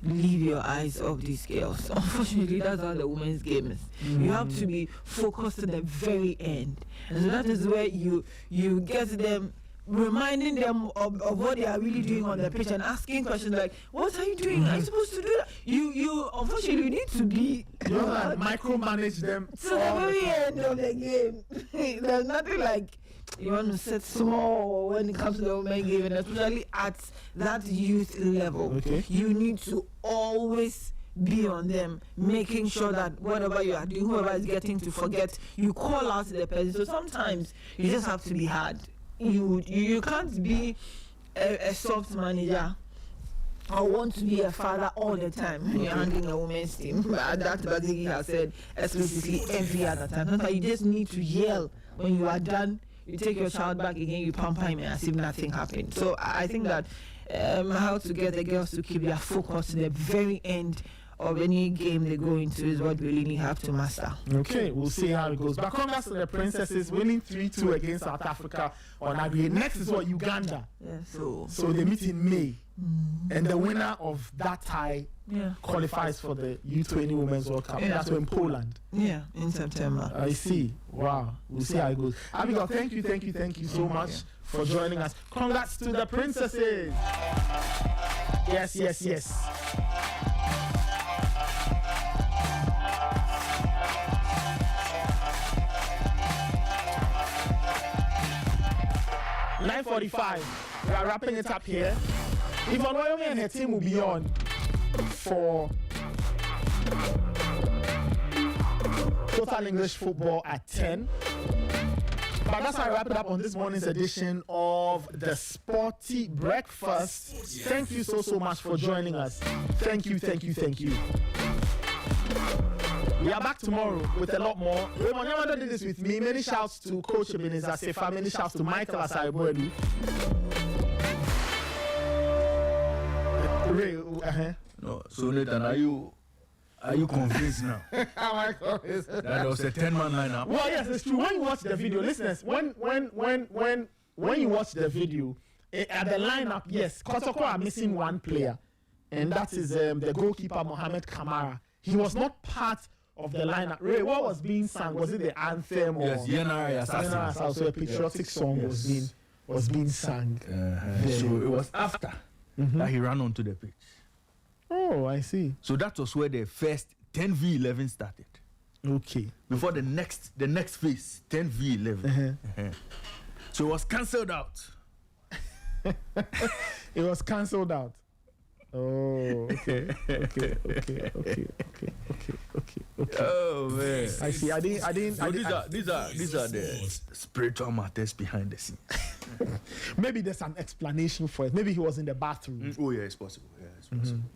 Speaker 12: leave your eyes off these girls. Unfortunately, that's how the women's game is. You have to be focused to the very end. And so that is where you get them, reminding them of what they are really doing on the pitch and asking questions like, what are you doing? Are you supposed to do that? You unfortunately, you need to be
Speaker 2: micromanage them
Speaker 12: to the very end of the game. There's nothing like you want to set small when it comes to the women's game, and especially at that youth level.
Speaker 2: Okay.
Speaker 12: You need to always be on them, making sure that whatever you are doing, whoever is getting to forget, you call out the person. So sometimes you just have to be hard. You can't be a soft manager or want to be a father all the time when you're handling a women's team. That Bazigi has said explicitly every other time. Sometimes you just need to yell when you are done. You take your child back again, you pamper him as if nothing happened. So I think that how to get the girls to keep their focus to the very end of any game they go into is what we really have to master.
Speaker 2: Okay, we'll see how it goes. But congrats to the Princesses winning 3-2 against South Africa on aggregate. Next is what, Uganda.
Speaker 12: Yeah, so
Speaker 2: they meet in May. And the winner of that tie qualifies for the U20 Women's World Cup. That's in Poland.
Speaker 12: Yeah, in September.
Speaker 2: I see. Wow. We'll see how it goes. Abigail, thank you so much for joining us. Congrats to the Princesses. Yes. 9:45. We are wrapping it up here. Yvonne Wyoming and her team will be on for Total English Football at 10. But that's how I wrap it up on this morning's edition of the Sporty Breakfast. Thank you so much for joining us. Thank you. We are back tomorrow with a lot more. Raymond, you did this with me. Many shouts to Coach Ebenezer Sefa. Many shouts to Michael Asaibuelu.
Speaker 6: No, so Nathan, are you convinced now?
Speaker 2: Am I convinced?
Speaker 6: That was a 10-man lineup.
Speaker 2: Well, yes, it's true. When you watch the video, listeners, when you watch the video, at the lineup, yes, Kotoko are missing one player, and that is the goalkeeper Mohamed Kamara. He was not part of the lineup. Ray, what was being sung? Was it the anthem or
Speaker 6: yes, Yenari Assassin?
Speaker 2: Also a patriotic song was being sung.
Speaker 6: So it was after that he ran onto the pitch.
Speaker 2: Oh, I see.
Speaker 6: So that was where the first 10v11 started.
Speaker 2: Okay.
Speaker 6: Before the next phase, 10v11. So it was cancelled out.
Speaker 2: It was cancelled out. Oh, okay.
Speaker 6: Oh man,
Speaker 2: I see. I didn't.
Speaker 6: These are the spiritual matters behind the scenes.
Speaker 2: Maybe there's an explanation for it. Maybe he was in the bathroom.
Speaker 6: Oh yeah, it's possible. Yeah, it's possible.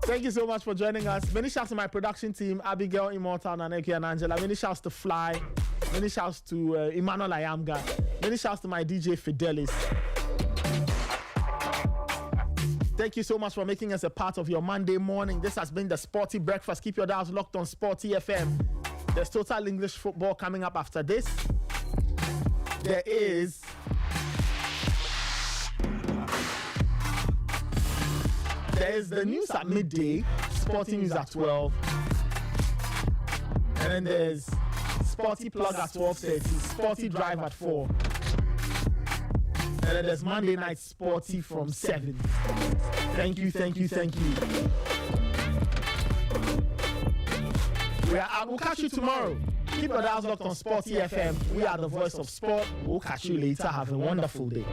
Speaker 2: Thank you so much for joining us. Many shouts to my production team, Abigail, Immortal, Naneki, and Angela. Many shouts to Fly. Many shouts to Emmanuel Ayamga. Many shouts to my DJ Fidelis. Thank you so much for making us a part of your Monday morning. This has been the Sporty Breakfast. Keep your dials locked on Sporty FM. There's total English football coming up after this. There is the news at midday, Sporty News at 12. And then there's Sporty Plug at 12:30, Sporty Drive at 4. And then there's Monday Night Sporty from 7. Thank you. We'll catch you tomorrow. Keep your dials locked on Sporty FM. We are the voice of sport. We'll catch you later. Have a wonderful day.